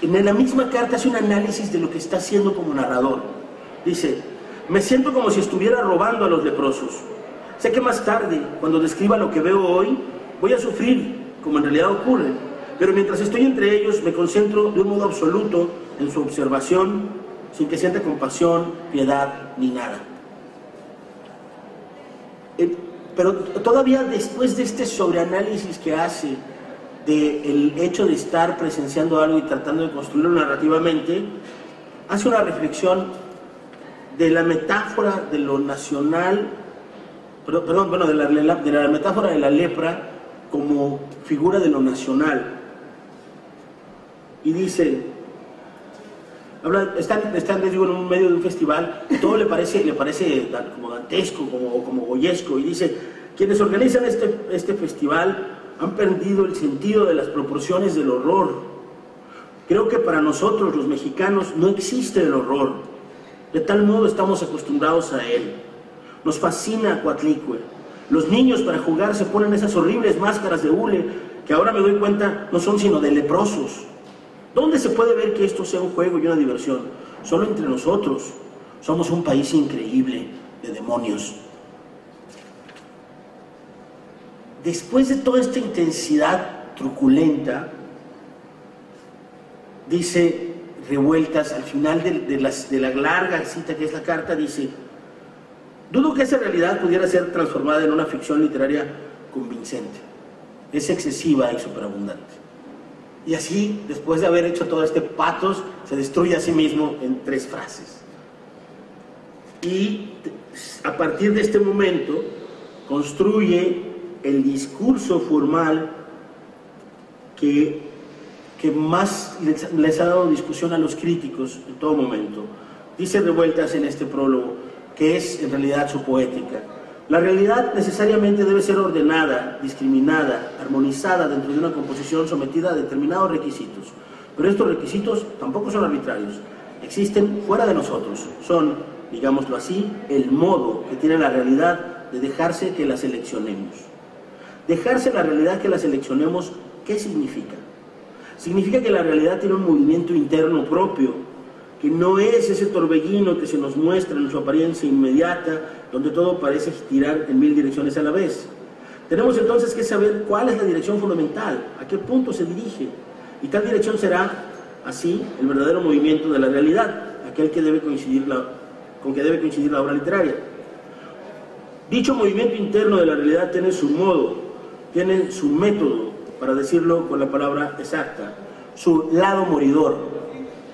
En la misma carta hace un análisis de lo que está haciendo como narrador. Dice, me siento como si estuviera robando a los leprosos. Sé que más tarde, cuando describa lo que veo hoy, voy a sufrir, como en realidad ocurre, pero mientras estoy entre ellos me concentro de un modo absoluto en su observación, sin que sienta compasión, piedad ni nada. Pero todavía después de este sobreanálisis que hace del hecho de estar presenciando algo y tratando de construirlo narrativamente, hace una reflexión de la metáfora de lo nacional, de la metáfora de la lepra como figura de lo nacional. Y dice, están les digo, en un medio de un festival, todo le parece como dantesco, como goyesco, y dice, quienes organizan este festival han perdido el sentido de las proporciones del horror. Creo que para nosotros los mexicanos no existe el horror, de tal modo estamos acostumbrados a él. Nos fascina Coatlicue. Los niños para jugar se ponen esas horribles máscaras de hule que ahora me doy cuenta no son sino de leprosos. ¿Dónde se puede ver que esto sea un juego y una diversión? Solo entre nosotros. Somos un país increíble de demonios. Después de toda esta intensidad truculenta, dice Revueltas, al final de la larga cita que es la carta, dice, dudo que esa realidad pudiera ser transformada en una ficción literaria convincente. Es excesiva y superabundante. Y así, después de haber hecho todo este patos, se destruye a sí mismo en 3 frases. Y a partir de este momento, construye el discurso formal que más les ha dado discusión a los críticos en todo momento. Dice Revueltas en este prólogo, que es en realidad su poética. La realidad necesariamente debe ser ordenada, discriminada, armonizada dentro de una composición sometida a determinados requisitos. Pero estos requisitos tampoco son arbitrarios, existen fuera de nosotros. Son, digámoslo así, el modo que tiene la realidad de dejarse que la seleccionemos. Dejarse la realidad que la seleccionemos, ¿qué significa? Significa que la realidad tiene un movimiento interno propio, que no es ese torbellino que se nos muestra en su apariencia inmediata, donde todo parece girar en 1000 direcciones a la vez. Tenemos entonces que saber cuál es la dirección fundamental, a qué punto se dirige, y tal dirección será, así, el verdadero movimiento de la realidad, aquel que con que debe coincidir la obra literaria. Dicho movimiento interno de la realidad tiene su modo, tiene su método, para decirlo con la palabra exacta, su lado moridor.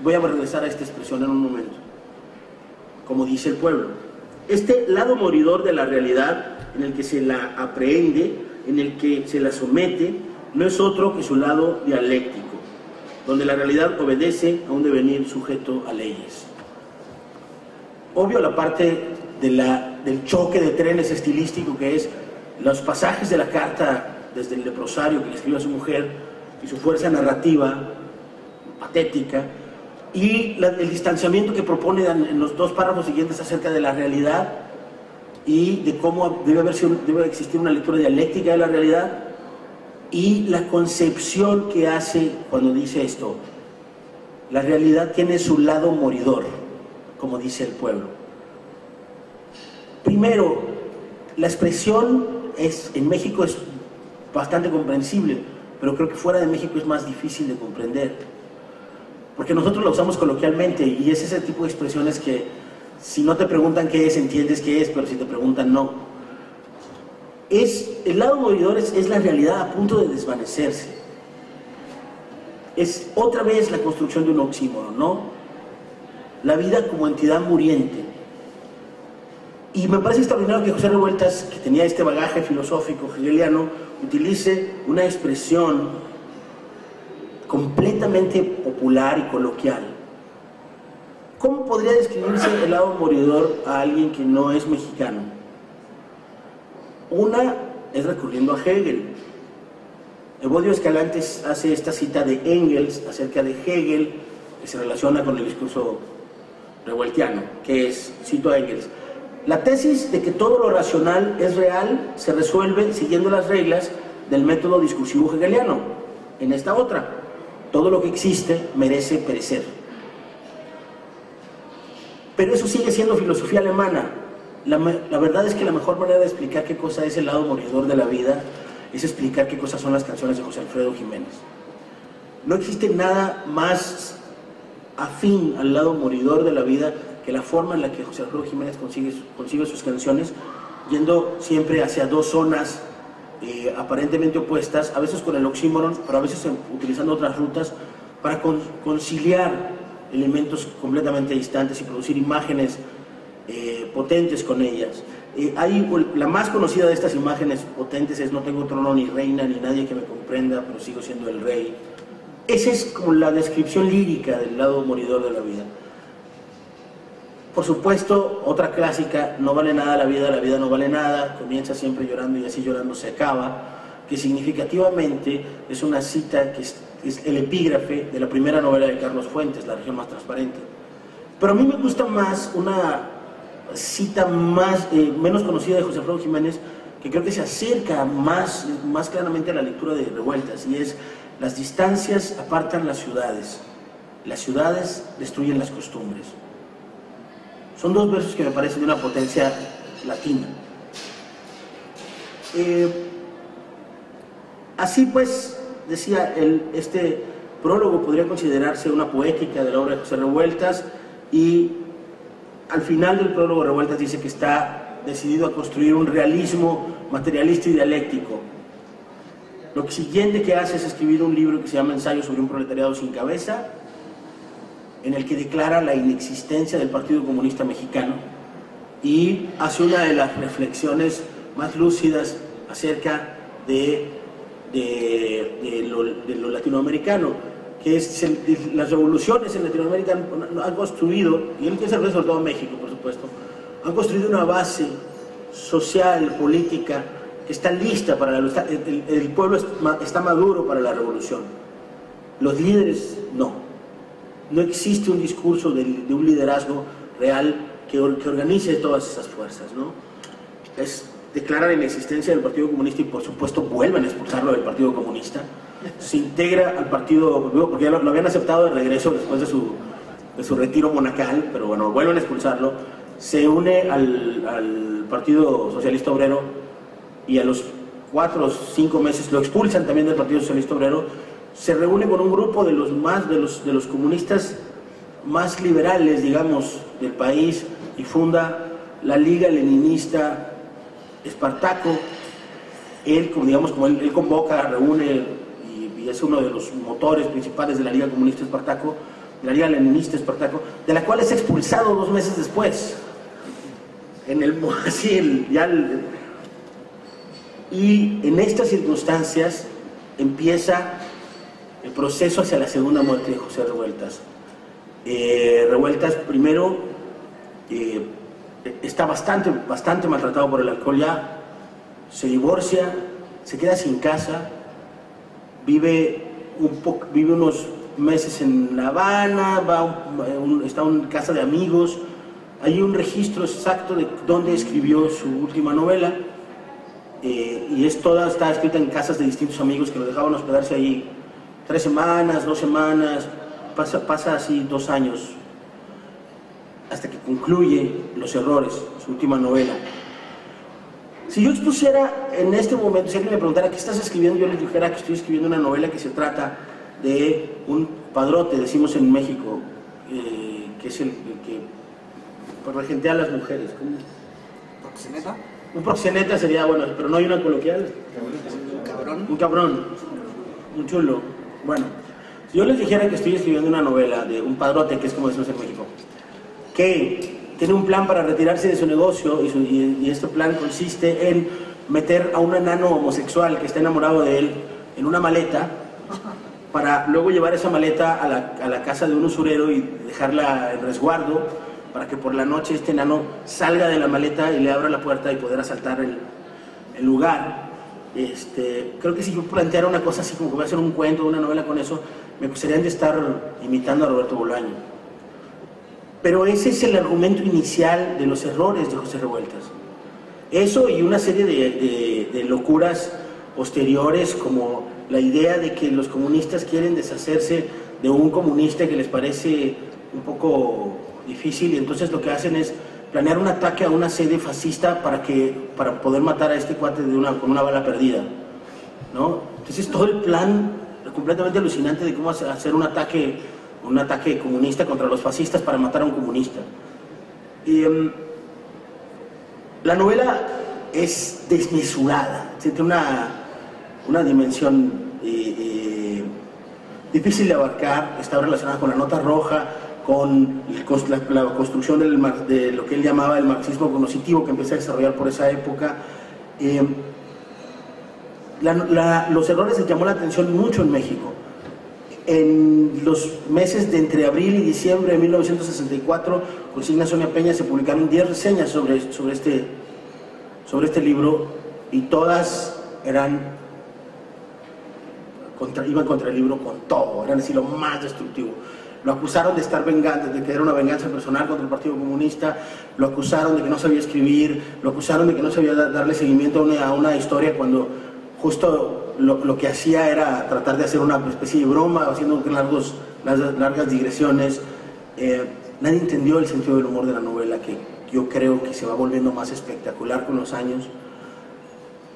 Voy a regresar a esta expresión en un momento. Como dice el pueblo, este lado moridor de la realidad, en el que se la aprehende, en el que se la somete, no es otro que su lado dialéctico, donde la realidad obedece a un devenir sujeto a leyes. Obvio la parte del choque de trenes estilístico que es los pasajes de la carta desde el leprosario que le escribe a su mujer y su fuerza narrativa, patética, y el distanciamiento que propone en los dos párrafos siguientes acerca de la realidad y de cómo debe existir una lectura dialéctica de la realidad, y la concepción que hace cuando dice esto: la realidad tiene su lado moridor, como dice el pueblo. Primero, la expresión en México es bastante comprensible, pero creo que fuera de México es más difícil de comprender, porque nosotros la usamos coloquialmente, y es ese tipo de expresiones que si no te preguntan qué es, entiendes qué es, pero si te preguntan, no. El lado moridor es la realidad a punto de desvanecerse. Es otra vez la construcción de un oxímoron, ¿no? La vida como entidad muriente. Y me parece extraordinario que José Revueltas, que tenía este bagaje filosófico hegeliano, utilice una expresión completamente popular y coloquial. ¿Cómo podría describirse el lado moridor a alguien que no es mexicano? Una es recurriendo a Hegel. Evodio Escalante hace esta cita de Engels acerca de Hegel, que se relaciona con el discurso revueltiano, que es, cito a Engels: la tesis de que todo lo racional es real se resuelve siguiendo las reglas del método discursivo hegeliano. En esta otra: todo lo que existe merece perecer. Pero eso sigue siendo filosofía alemana. La verdad es que la mejor manera de explicar qué cosa es el lado moridor de la vida es explicar qué cosas son las canciones de José Alfredo Jiménez. No existe nada más afín al lado moridor de la vida que la forma en la que José Alfredo Jiménez consigue sus canciones, yendo siempre hacia dos zonas aparentemente opuestas, a veces con el oxímoron, pero a veces utilizando otras rutas para conciliar elementos completamente distantes y producir imágenes potentes con ellas. La más conocida de estas imágenes potentes es: no tengo trono ni reina ni nadie que me comprenda, pero sigo siendo el rey. Esa es como la descripción lírica del lado moridor de la vida. Por supuesto, otra clásica: no vale nada la vida no vale nada, comienza siempre llorando y así llorando se acaba, que significativamente es una cita que es el epígrafe de la primera novela de Carlos Fuentes, La región más transparente. Pero a mí me gusta más una cita menos conocida de José Alfredo Jiménez, que creo que se acerca más claramente a la lectura de Revueltas, y es: las distancias apartan las ciudades destruyen las costumbres. Son dos versos que me parecen de una potencia latina. Así pues, decía, este prólogo podría considerarse una poética de la obra de José Revueltas, y al final del prólogo Revueltas dice que está decidido a construir un realismo materialista y dialéctico. Lo siguiente que hace es escribir un libro que se llama Ensayo sobre un proletariado sin cabeza, en el que declara la inexistencia del Partido Comunista Mexicano y hace una de las reflexiones más lúcidas acerca de lo latinoamericano, que es las revoluciones en Latinoamérica han construido, y él piensa sobre todo en México, por supuesto, han construido una base social, política, que está lista para el pueblo está maduro para la revolución. Los líderes no existe un discurso de un liderazgo real que organice todas esas fuerzas, ¿no? Declara la inexistencia del Partido Comunista y por supuesto vuelven a expulsarlo del Partido Comunista. Se integra al partido, porque ya lo habían aceptado de regreso después de su retiro monacal, pero bueno, vuelven a expulsarlo. Se une al Partido Socialista Obrero, y a los 4 o 5 meses lo expulsan también del Partido Socialista Obrero. Se reúne con un grupo de los comunistas más liberales, digamos, del país, y funda la Liga Leninista Espartaco. Él convoca, reúne y es uno de los motores principales de la Liga Comunista Espartaco, de la Liga Leninista Espartaco, de la cual es expulsado 2 meses después. Y en estas circunstancias empieza el proceso hacia la segunda muerte de José Revueltas. Revueltas, primero, está bastante maltratado por el alcohol ya, se divorcia, se queda sin casa, vive unos meses en La Habana, está en casa de amigos. Hay un registro exacto de dónde escribió su última novela, y está escrita en casas de distintos amigos que lo dejaban hospedarse ahí 3 semanas, 2 semanas, pasa así 2 años, hasta que concluye Los Errores, su última novela. Si yo expusiera en este momento, si alguien me preguntara qué estás escribiendo, yo les dijera que estoy escribiendo una novela que se trata de un padrote, decimos en México, que es el que regentea a las mujeres. ¿Cómo? ¿Proxeneta? Un proxeneta sería, bueno, pero no hay una coloquial. ¿Un cabrón? Un cabrón, un chulo. Bueno, si yo les dijera que estoy escribiendo una novela de un padrote, que es como decimos en México, que tiene un plan para retirarse de su negocio, y este plan consiste en meter a un enano homosexual que está enamorado de él en una maleta, para luego llevar esa maleta a la casa de un usurero y dejarla en resguardo, para que por la noche este enano salga de la maleta y le abra la puerta y poder asaltar el lugar. Creo que si yo planteara una cosa así, como que voy a hacer un cuento, una novela con eso, me acusarían de estar imitando a Roberto Bolaño. Pero ese es el argumento inicial de Los Errores de José Revueltas. Eso y una serie de locuras posteriores, como la idea de que los comunistas quieren deshacerse de un comunista que les parece un poco difícil, y entonces lo que hacen es planear un ataque a una sede fascista para poder matar a este cuate con una bala perdida, ¿no? Entonces todo el plan completamente alucinante de cómo hacer un ataque comunista contra los fascistas para matar a un comunista. La novela es desmesurada, tiene una dimensión difícil de abarcar, está relacionada con la nota roja, con la construcción de lo que él llamaba el marxismo cognoscitivo, que empezó a desarrollar por esa época. Los Errores les llamó la atención mucho en México. En los meses de entre abril y diciembre de 1964, con Signa Sonia Peña, se publicaron 10 reseñas sobre este libro, y todas iban contra el libro con todo, eran así lo más destructivo. Lo acusaron de que era una venganza personal contra el Partido Comunista, lo acusaron de que no sabía escribir, lo acusaron de que no sabía darle seguimiento a una historia, cuando justo lo que hacía era tratar de hacer una especie de broma, haciendo largas digresiones. Nadie entendió el sentido del humor de la novela, que yo creo que se va volviendo más espectacular con los años.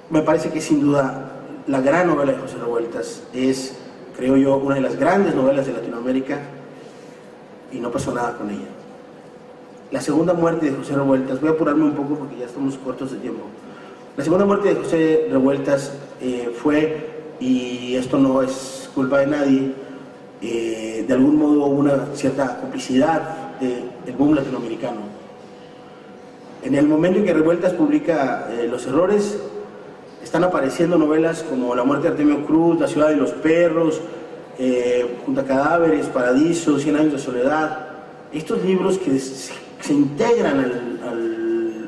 Me parece que sin duda la gran novela de José Revueltas es, creo yo, una de las grandes novelas de Latinoamérica, y no pasó nada con ella. La segunda muerte de José Revueltas, voy a apurarme un poco porque ya estamos cortos de tiempo. La segunda muerte de José Revueltas fue, y esto no es culpa de nadie, de algún modo hubo una cierta complicidad del boom latinoamericano. En el momento en que Revueltas publica Los Errores, están apareciendo novelas como La muerte de Artemio Cruz, La ciudad de los perros, Junto a cadáveres, Paradiso, 100 años de soledad. Estos libros que se integran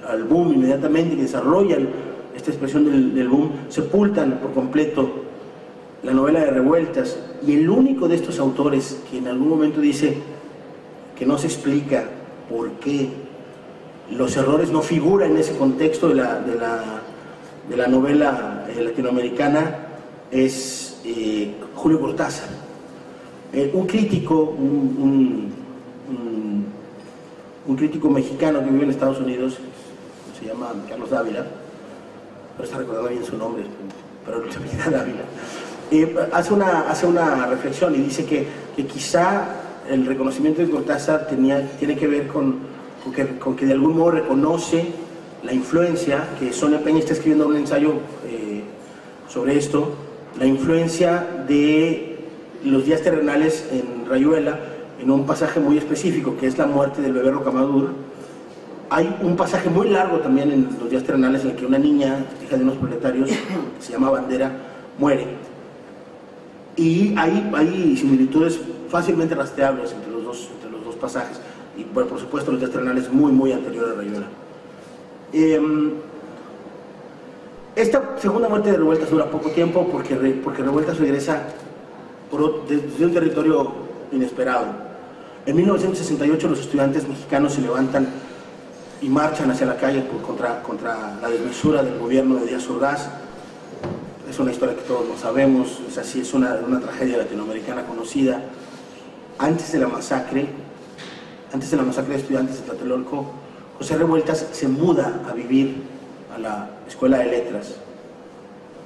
al boom inmediatamente, que desarrollan esta expresión del boom, sepultan por completo la novela de Revueltas. Y el único de estos autores que en algún momento dice que no se explica por qué Los Errores no figura en ese contexto de la novela latinoamericana es Julio Cortázar. Un crítico, un crítico mexicano que vive en Estados Unidos, se llama Carlos Dávila, no está recordando bien su nombre, pero se llama Dávila. Hace una reflexión y dice que quizá el reconocimiento de Cortázar tiene que ver con que de algún modo reconoce la influencia, que Sonia Peña está escribiendo un ensayo sobre esto, la influencia de los días terrenales en Rayuela, en un pasaje muy específico, que es la muerte del bebé Rocamadour. Hay un pasaje muy largo también en los días terrenales en el que una niña, hija de unos proletarios, que se llama Bandera, muere. Y hay similitudes fácilmente rastreables entre los dos pasajes. Y bueno, por supuesto, los días terrenales muy, muy anterior a Rayuela. Esta segunda muerte de Revueltas dura poco tiempo porque Revueltas regresa desde un territorio inesperado. En 1968 los estudiantes mexicanos se levantan y marchan hacia la calle contra la desmesura del gobierno de Díaz Ordaz. Es una historia que todos lo sabemos, es así, es una tragedia latinoamericana conocida. Antes de la masacre de estudiantes de Tlatelolco, José Revueltas se muda a vivir a la Escuela de Letras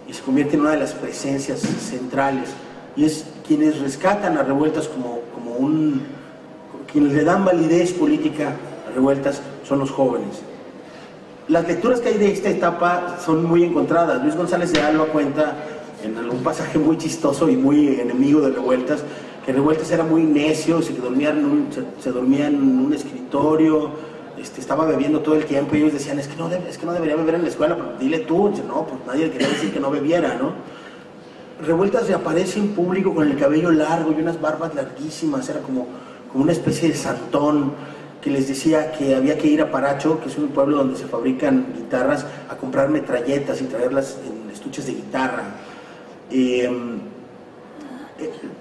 y se convierte en una de las presencias centrales, y es quienes rescatan a Revueltas quienes le dan validez política a Revueltas son los jóvenes. Las lecturas que hay de esta etapa son muy encontradas. Luis González de Alba cuenta en algún pasaje muy chistoso y muy enemigo de Revueltas, que Revueltas era muy necio, se dormía en un escritorio, estaba bebiendo todo el tiempo, y ellos decían, es que no debería beber en la escuela, pero dile tú. Dice, no, pues nadie quería decir que no bebiera, ¿no? Revueltas reaparece en público con el cabello largo y unas barbas larguísimas, era como una especie de santón, que les decía que había que ir a Paracho, que es un pueblo donde se fabrican guitarras, a comprar metralletas y traerlas en estuches de guitarra.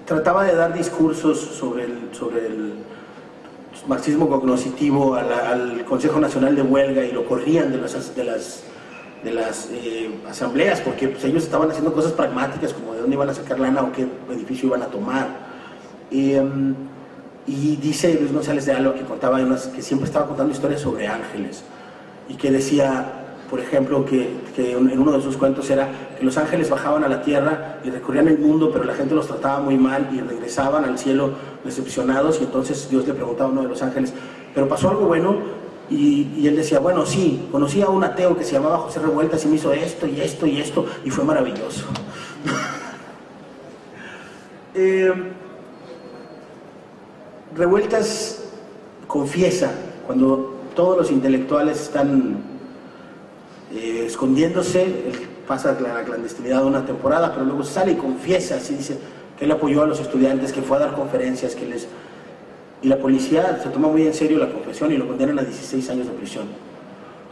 Trataba de dar discursos sobre el marxismo cognoscitivo al Consejo Nacional de Huelga, y lo corrían de las asambleas, porque pues, ellos estaban haciendo cosas pragmáticas, como de dónde iban a sacar lana o qué edificio iban a tomar. Y dice Luis González de Alba que siempre estaba contando historias sobre ángeles, y que decía, por ejemplo, que en uno de sus cuentos era que los ángeles bajaban a la tierra y recorrían el mundo, pero la gente los trataba muy mal y regresaban al cielo decepcionados, y entonces Dios le preguntaba a uno de los ángeles, ¿pero pasó algo bueno? Y él decía, bueno, sí, conocí a un ateo que se llamaba José Revueltas y me hizo esto y esto y esto, y fue maravilloso. Revueltas confiesa, cuando todos los intelectuales están escondiéndose, él pasa a la clandestinidad una temporada, pero luego sale y confiesa, así dice, que él apoyó a los estudiantes, que fue a dar conferencias, y la policía se toma muy en serio la confesión y lo condenan a 16 años de prisión.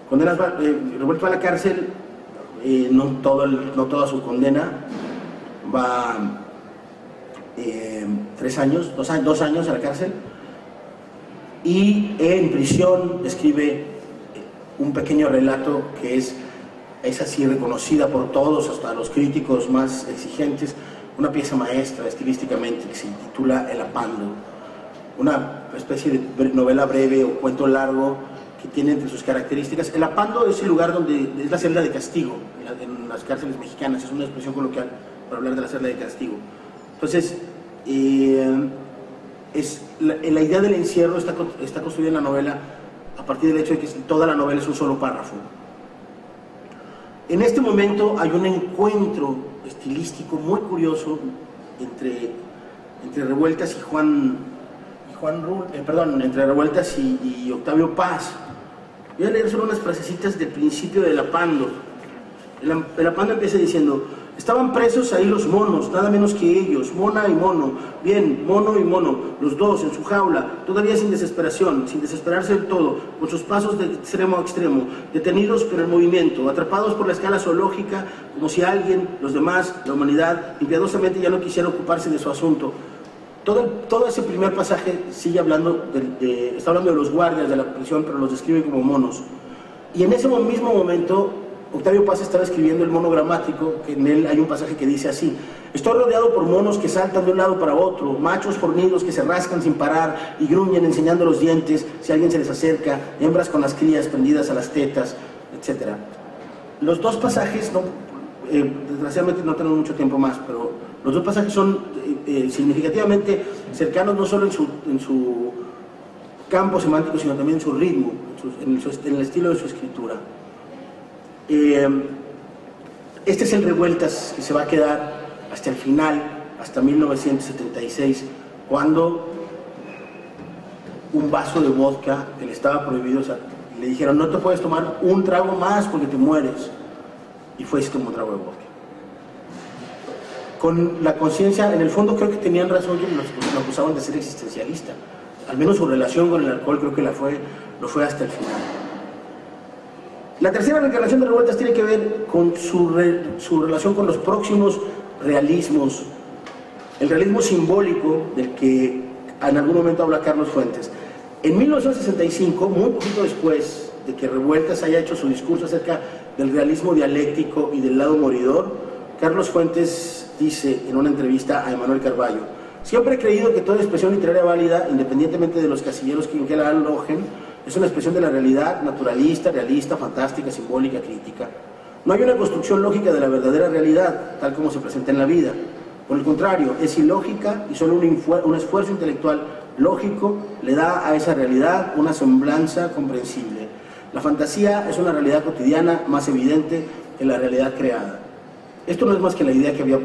Revuelto a la cárcel, no toda su condena, va 2 años a la cárcel, y en prisión escribe un pequeño relato que es así reconocida por todos, hasta los críticos más exigentes, una pieza maestra estilísticamente que se titula El Apando, una especie de novela breve o cuento largo que tiene entre sus características. El Apando es el lugar donde es la celda de castigo en las cárceles mexicanas, es una expresión coloquial para hablar de la celda de castigo. Entonces, la idea del encierro está construida en la novela a partir del hecho de que toda la novela es un solo párrafo. En este momento hay un encuentro estilístico muy curioso entre Revueltas entre Revueltas y Octavio Paz. Voy a leer solo unas frasecitas del principio del Apando. El Apando empieza diciendo: estaban presos ahí los monos, nada menos que ellos, mona y mono, bien, mono y mono, los dos en su jaula, todavía sin desesperación, sin desesperarse del todo, con sus pasos de extremo a extremo, detenidos por el movimiento, atrapados por la escala zoológica, como si alguien, los demás, la humanidad, impiadosamente ya no quisiera ocuparse de su asunto. Todo ese primer pasaje sigue hablando, está hablando de los guardias de la prisión, pero los describe como monos. Y en ese mismo momento, Octavio Paz estaba escribiendo el monogramático, que en él hay un pasaje que dice así: estoy rodeado por monos que saltan de un lado para otro, machos fornidos que se rascan sin parar y gruñen enseñando los dientes si alguien se les acerca, hembras con las crías prendidas a las tetas, etc. Los dos pasajes, desgraciadamente no tenemos mucho tiempo más, pero los dos pasajes son significativamente cercanos, no solo en su campo semántico, sino también en su ritmo, en el estilo de su escritura. Este es el Revueltas que se va a quedar hasta el final, hasta 1976, cuando un vaso de vodka que le estaba prohibido, o sea, le dijeron: no te puedes tomar un trago más porque te mueres, y fue como un trago de vodka. Con la conciencia, en el fondo creo que tenían razón que lo acusaban de ser existencialista, al menos su relación con el alcohol creo que lo fue hasta el final. La tercera reencarnación de Revueltas tiene que ver con su relación con los próximos realismos el realismo simbólico del que en algún momento habla Carlos Fuentes. En 1965, muy poquito después de que Revueltas haya hecho su discurso acerca del realismo dialéctico y del lado moridor, Carlos Fuentes dice en una entrevista a Emanuel Carballo: siempre he creído que toda expresión literaria válida, independientemente de los casilleros que la alojen, es una expresión de la realidad naturalista, realista, fantástica, simbólica, crítica. No hay una construcción lógica de la verdadera realidad, tal como se presenta en la vida. Por el contrario, es ilógica y solo un esfuerzo intelectual lógico le da a esa realidad una semblanza comprensible. La fantasía es una realidad cotidiana más evidente que la realidad creada. Esto no es más que la idea que había,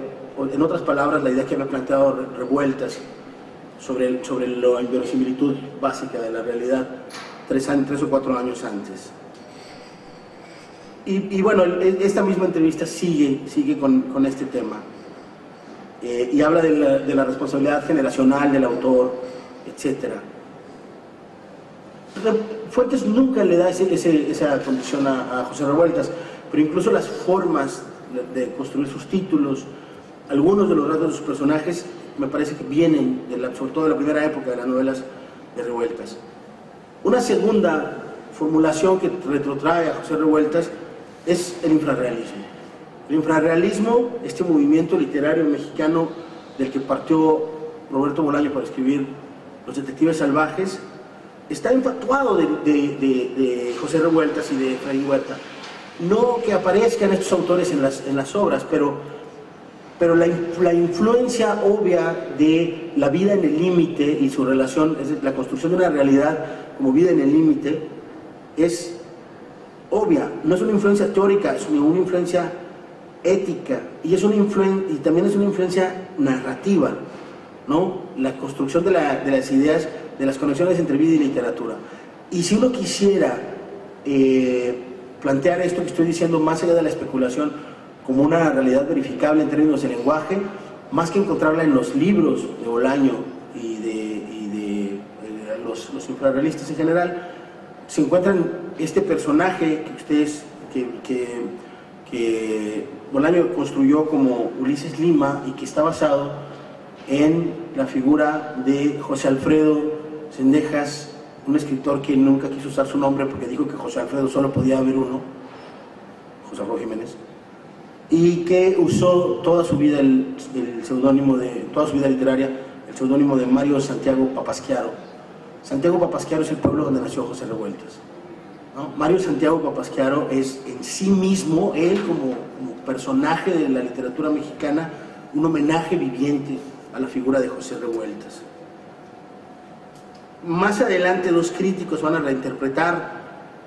en otras palabras, la idea que había planteado Revueltas sobre la inverosimilitud básica de la realidad 3 o 4 años antes. Y bueno, esta misma entrevista sigue con este tema. Y habla de la responsabilidad generacional del autor, etc. Fuentes nunca le da esa condición a José Revueltas, pero incluso las formas de construir sus títulos, algunos de los rasgos de sus personajes, me parece que vienen, sobre todo de la primera época de las novelas de Revueltas. Una segunda formulación que retrotrae a José Revueltas es el infrarrealismo. El infrarrealismo, este movimiento literario mexicano del que partió Roberto Bolaño para escribir Los Detectives Salvajes, está infatuado de José Revueltas y de Efraín Huerta. No que aparezcan estos autores en las obras, pero la influencia obvia de la vida en el límite y su relación, es decir, la construcción de una realidad como vida en el límite, es obvia. No es una influencia teórica, es una influencia ética, y también es una influencia narrativa, ¿no? La construcción de las ideas, de las conexiones entre vida y literatura. Y si uno quisiera plantear esto que estoy diciendo más allá de la especulación como una realidad verificable en términos de lenguaje, más que encontrarla en los libros de Bolaño y de los infrarrealistas en general, se encuentran este personaje que Bolaño construyó como Ulises Lima y que está basado en la figura de José Alfredo Zendejas, un escritor que nunca quiso usar su nombre porque dijo que José Alfredo solo podía haber uno, José Alfredo Jiménez, y que usó toda su vida toda su vida literaria, el seudónimo de Mario Santiago Papasquiaro. Santiago Papasquiaro es el pueblo donde nació José Revueltas, ¿no? Mario Santiago Papasquiaro es en sí mismo, él como personaje de la literatura mexicana, un homenaje viviente a la figura de José Revueltas. Más adelante dos críticos van a reinterpretar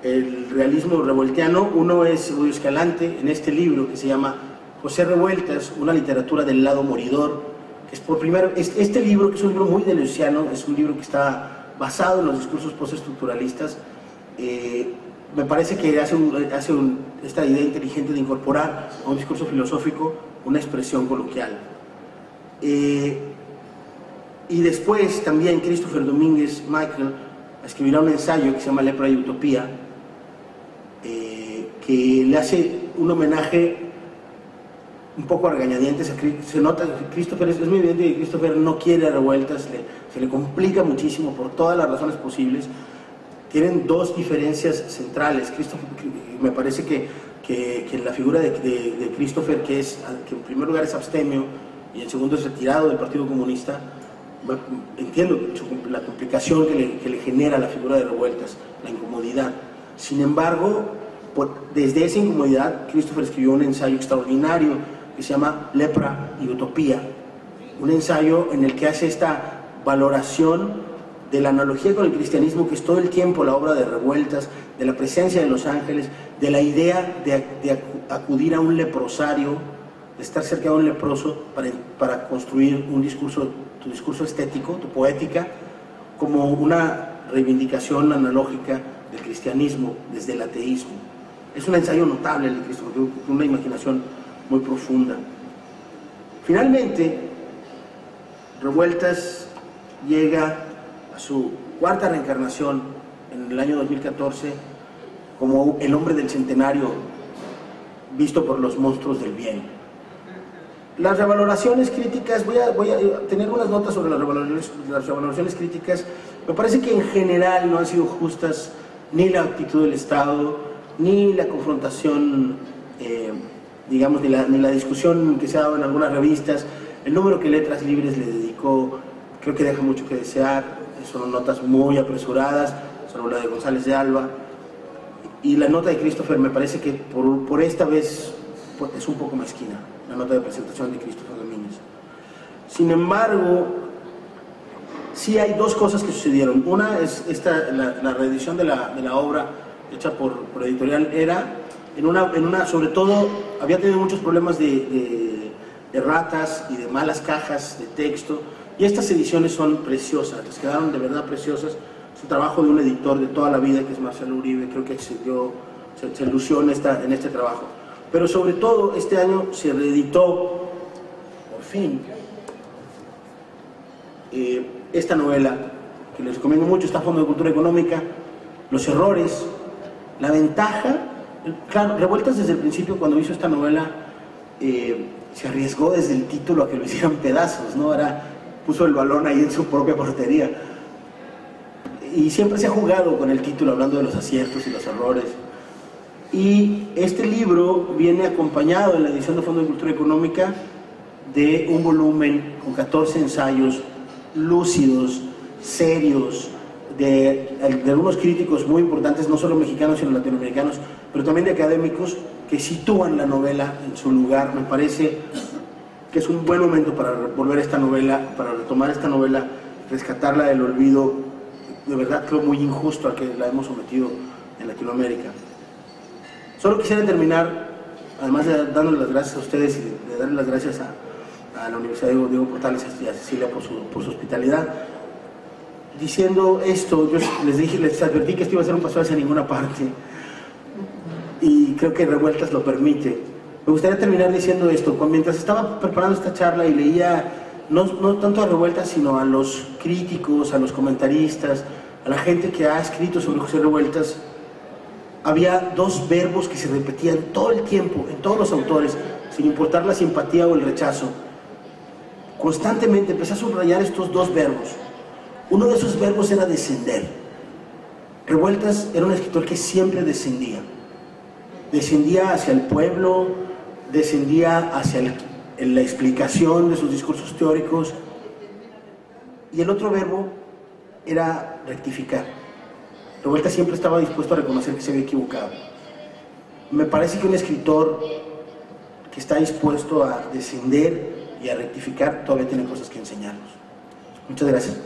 el realismo revueltiano. Uno es Evodio Escalante, en este libro que se llama José Revueltas, una literatura del lado moridor, que es este libro, que es un libro muy deleuziano, es un libro que está basado en los discursos postestructuralistas. Me parece que hace esta idea inteligente de incorporar a un discurso filosófico una expresión coloquial. Y después también Christopher Domínguez Michael escribirá un ensayo que se llama Lepra y Utopía, que le hace un homenaje un poco a regañadientes. Se nota que Christopher, es muy evidente que Christopher no quiere Revueltas, se le complica muchísimo por todas las razones posibles. Tienen dos diferencias centrales. Me parece que la figura de Christopher, que en primer lugar es abstemio y en segundo es retirado del Partido Comunista, entiendo la complicación que le genera la figura de Revueltas, la incomodidad. Sin embargo, desde esa incomodidad, Christopher escribió un ensayo extraordinario que se llama Lepra y Utopía, un ensayo en el que hace esta valoración de la analogía con el cristianismo, que es todo el tiempo la obra de Revueltas, de la presencia de los ángeles, de la idea de acudir a un leprosario, de estar cerca de un leproso para construir tu discurso estético, tu poética, como una reivindicación analógica del cristianismo desde el ateísmo. Es un ensayo notable el de Cristo, con una imaginación muy profunda. Finalmente, Revueltas llega a su cuarta reencarnación en el año 2014 como el hombre del centenario visto por los monstruos del bien. Las revaloraciones críticas, voy a tener unas notas sobre las revaloraciones críticas. Me parece que en general no han sido justas ni la actitud del Estado, ni la confrontación, digamos, ni la discusión que se ha dado en algunas revistas. El número que Letras Libres le dedicó creo que deja mucho que desear, son notas muy apresuradas, sobre la de González de Alba, y la nota de Christopher me parece que por esta vez es un poco mezquina, la nota de presentación de Christopher Domínguez. Sin embargo, sí hay dos cosas que sucedieron. Una es la reedición de la obra hecha por Editorial Era, sobre todo había tenido muchos problemas de ratas y de malas cajas de texto, y estas ediciones son preciosas, les quedaron de verdad preciosas. Es un trabajo de un editor de toda la vida, que es Marcelo Uribe. Creo que se lució en este trabajo. Pero sobre todo, este año se reeditó, por fin, esta novela, que les recomiendo mucho, está a Fondo de Cultura Económica, Los Errores, la ventaja. Claro, Revueltas desde el principio, cuando hizo esta novela, se arriesgó desde el título a que lo hicieran pedazos, ¿no? Puso el balón ahí en su propia portería. Y siempre se ha jugado con el título, hablando de los aciertos y los errores. Y este libro viene acompañado en la edición de Fondo de Cultura Económica de un volumen con 14 ensayos lúcidos, serios, de algunos críticos muy importantes, no solo mexicanos sino latinoamericanos, pero también de académicos que sitúan la novela en su lugar. Me parece que es un buen momento para volver a esta novela, para retomar esta novela, rescatarla del olvido, de verdad creo muy injusto al que la hemos sometido en Latinoamérica. Solo quisiera terminar, además de dándoles las gracias a ustedes y de darles las gracias a la Universidad Diego Portales y a Cecilia por su hospitalidad, diciendo esto. Yo les advertí que esto iba a ser un paso hacia ninguna parte, y creo que Revueltas lo permite. Me gustaría terminar diciendo esto. Mientras estaba preparando esta charla y leía, no tanto a Revueltas, sino a los críticos, a los comentaristas, a la gente que ha escrito sobre José Revueltas, había dos verbos que se repetían todo el tiempo en todos los autores, sin importar la simpatía o el rechazo. Constantemente empecé a subrayar estos dos verbos. Uno de esos verbos era descender. Revueltas era un escritor que siempre descendía. Descendía hacia el pueblo, descendía hacia la explicación de sus discursos teóricos, y el otro verbo era rectificar. Revueltas siempre estaba dispuesto a reconocer que se había equivocado. Me parece que un escritor que está dispuesto a descender y a rectificar todavía tiene cosas que enseñarnos. Muchas gracias.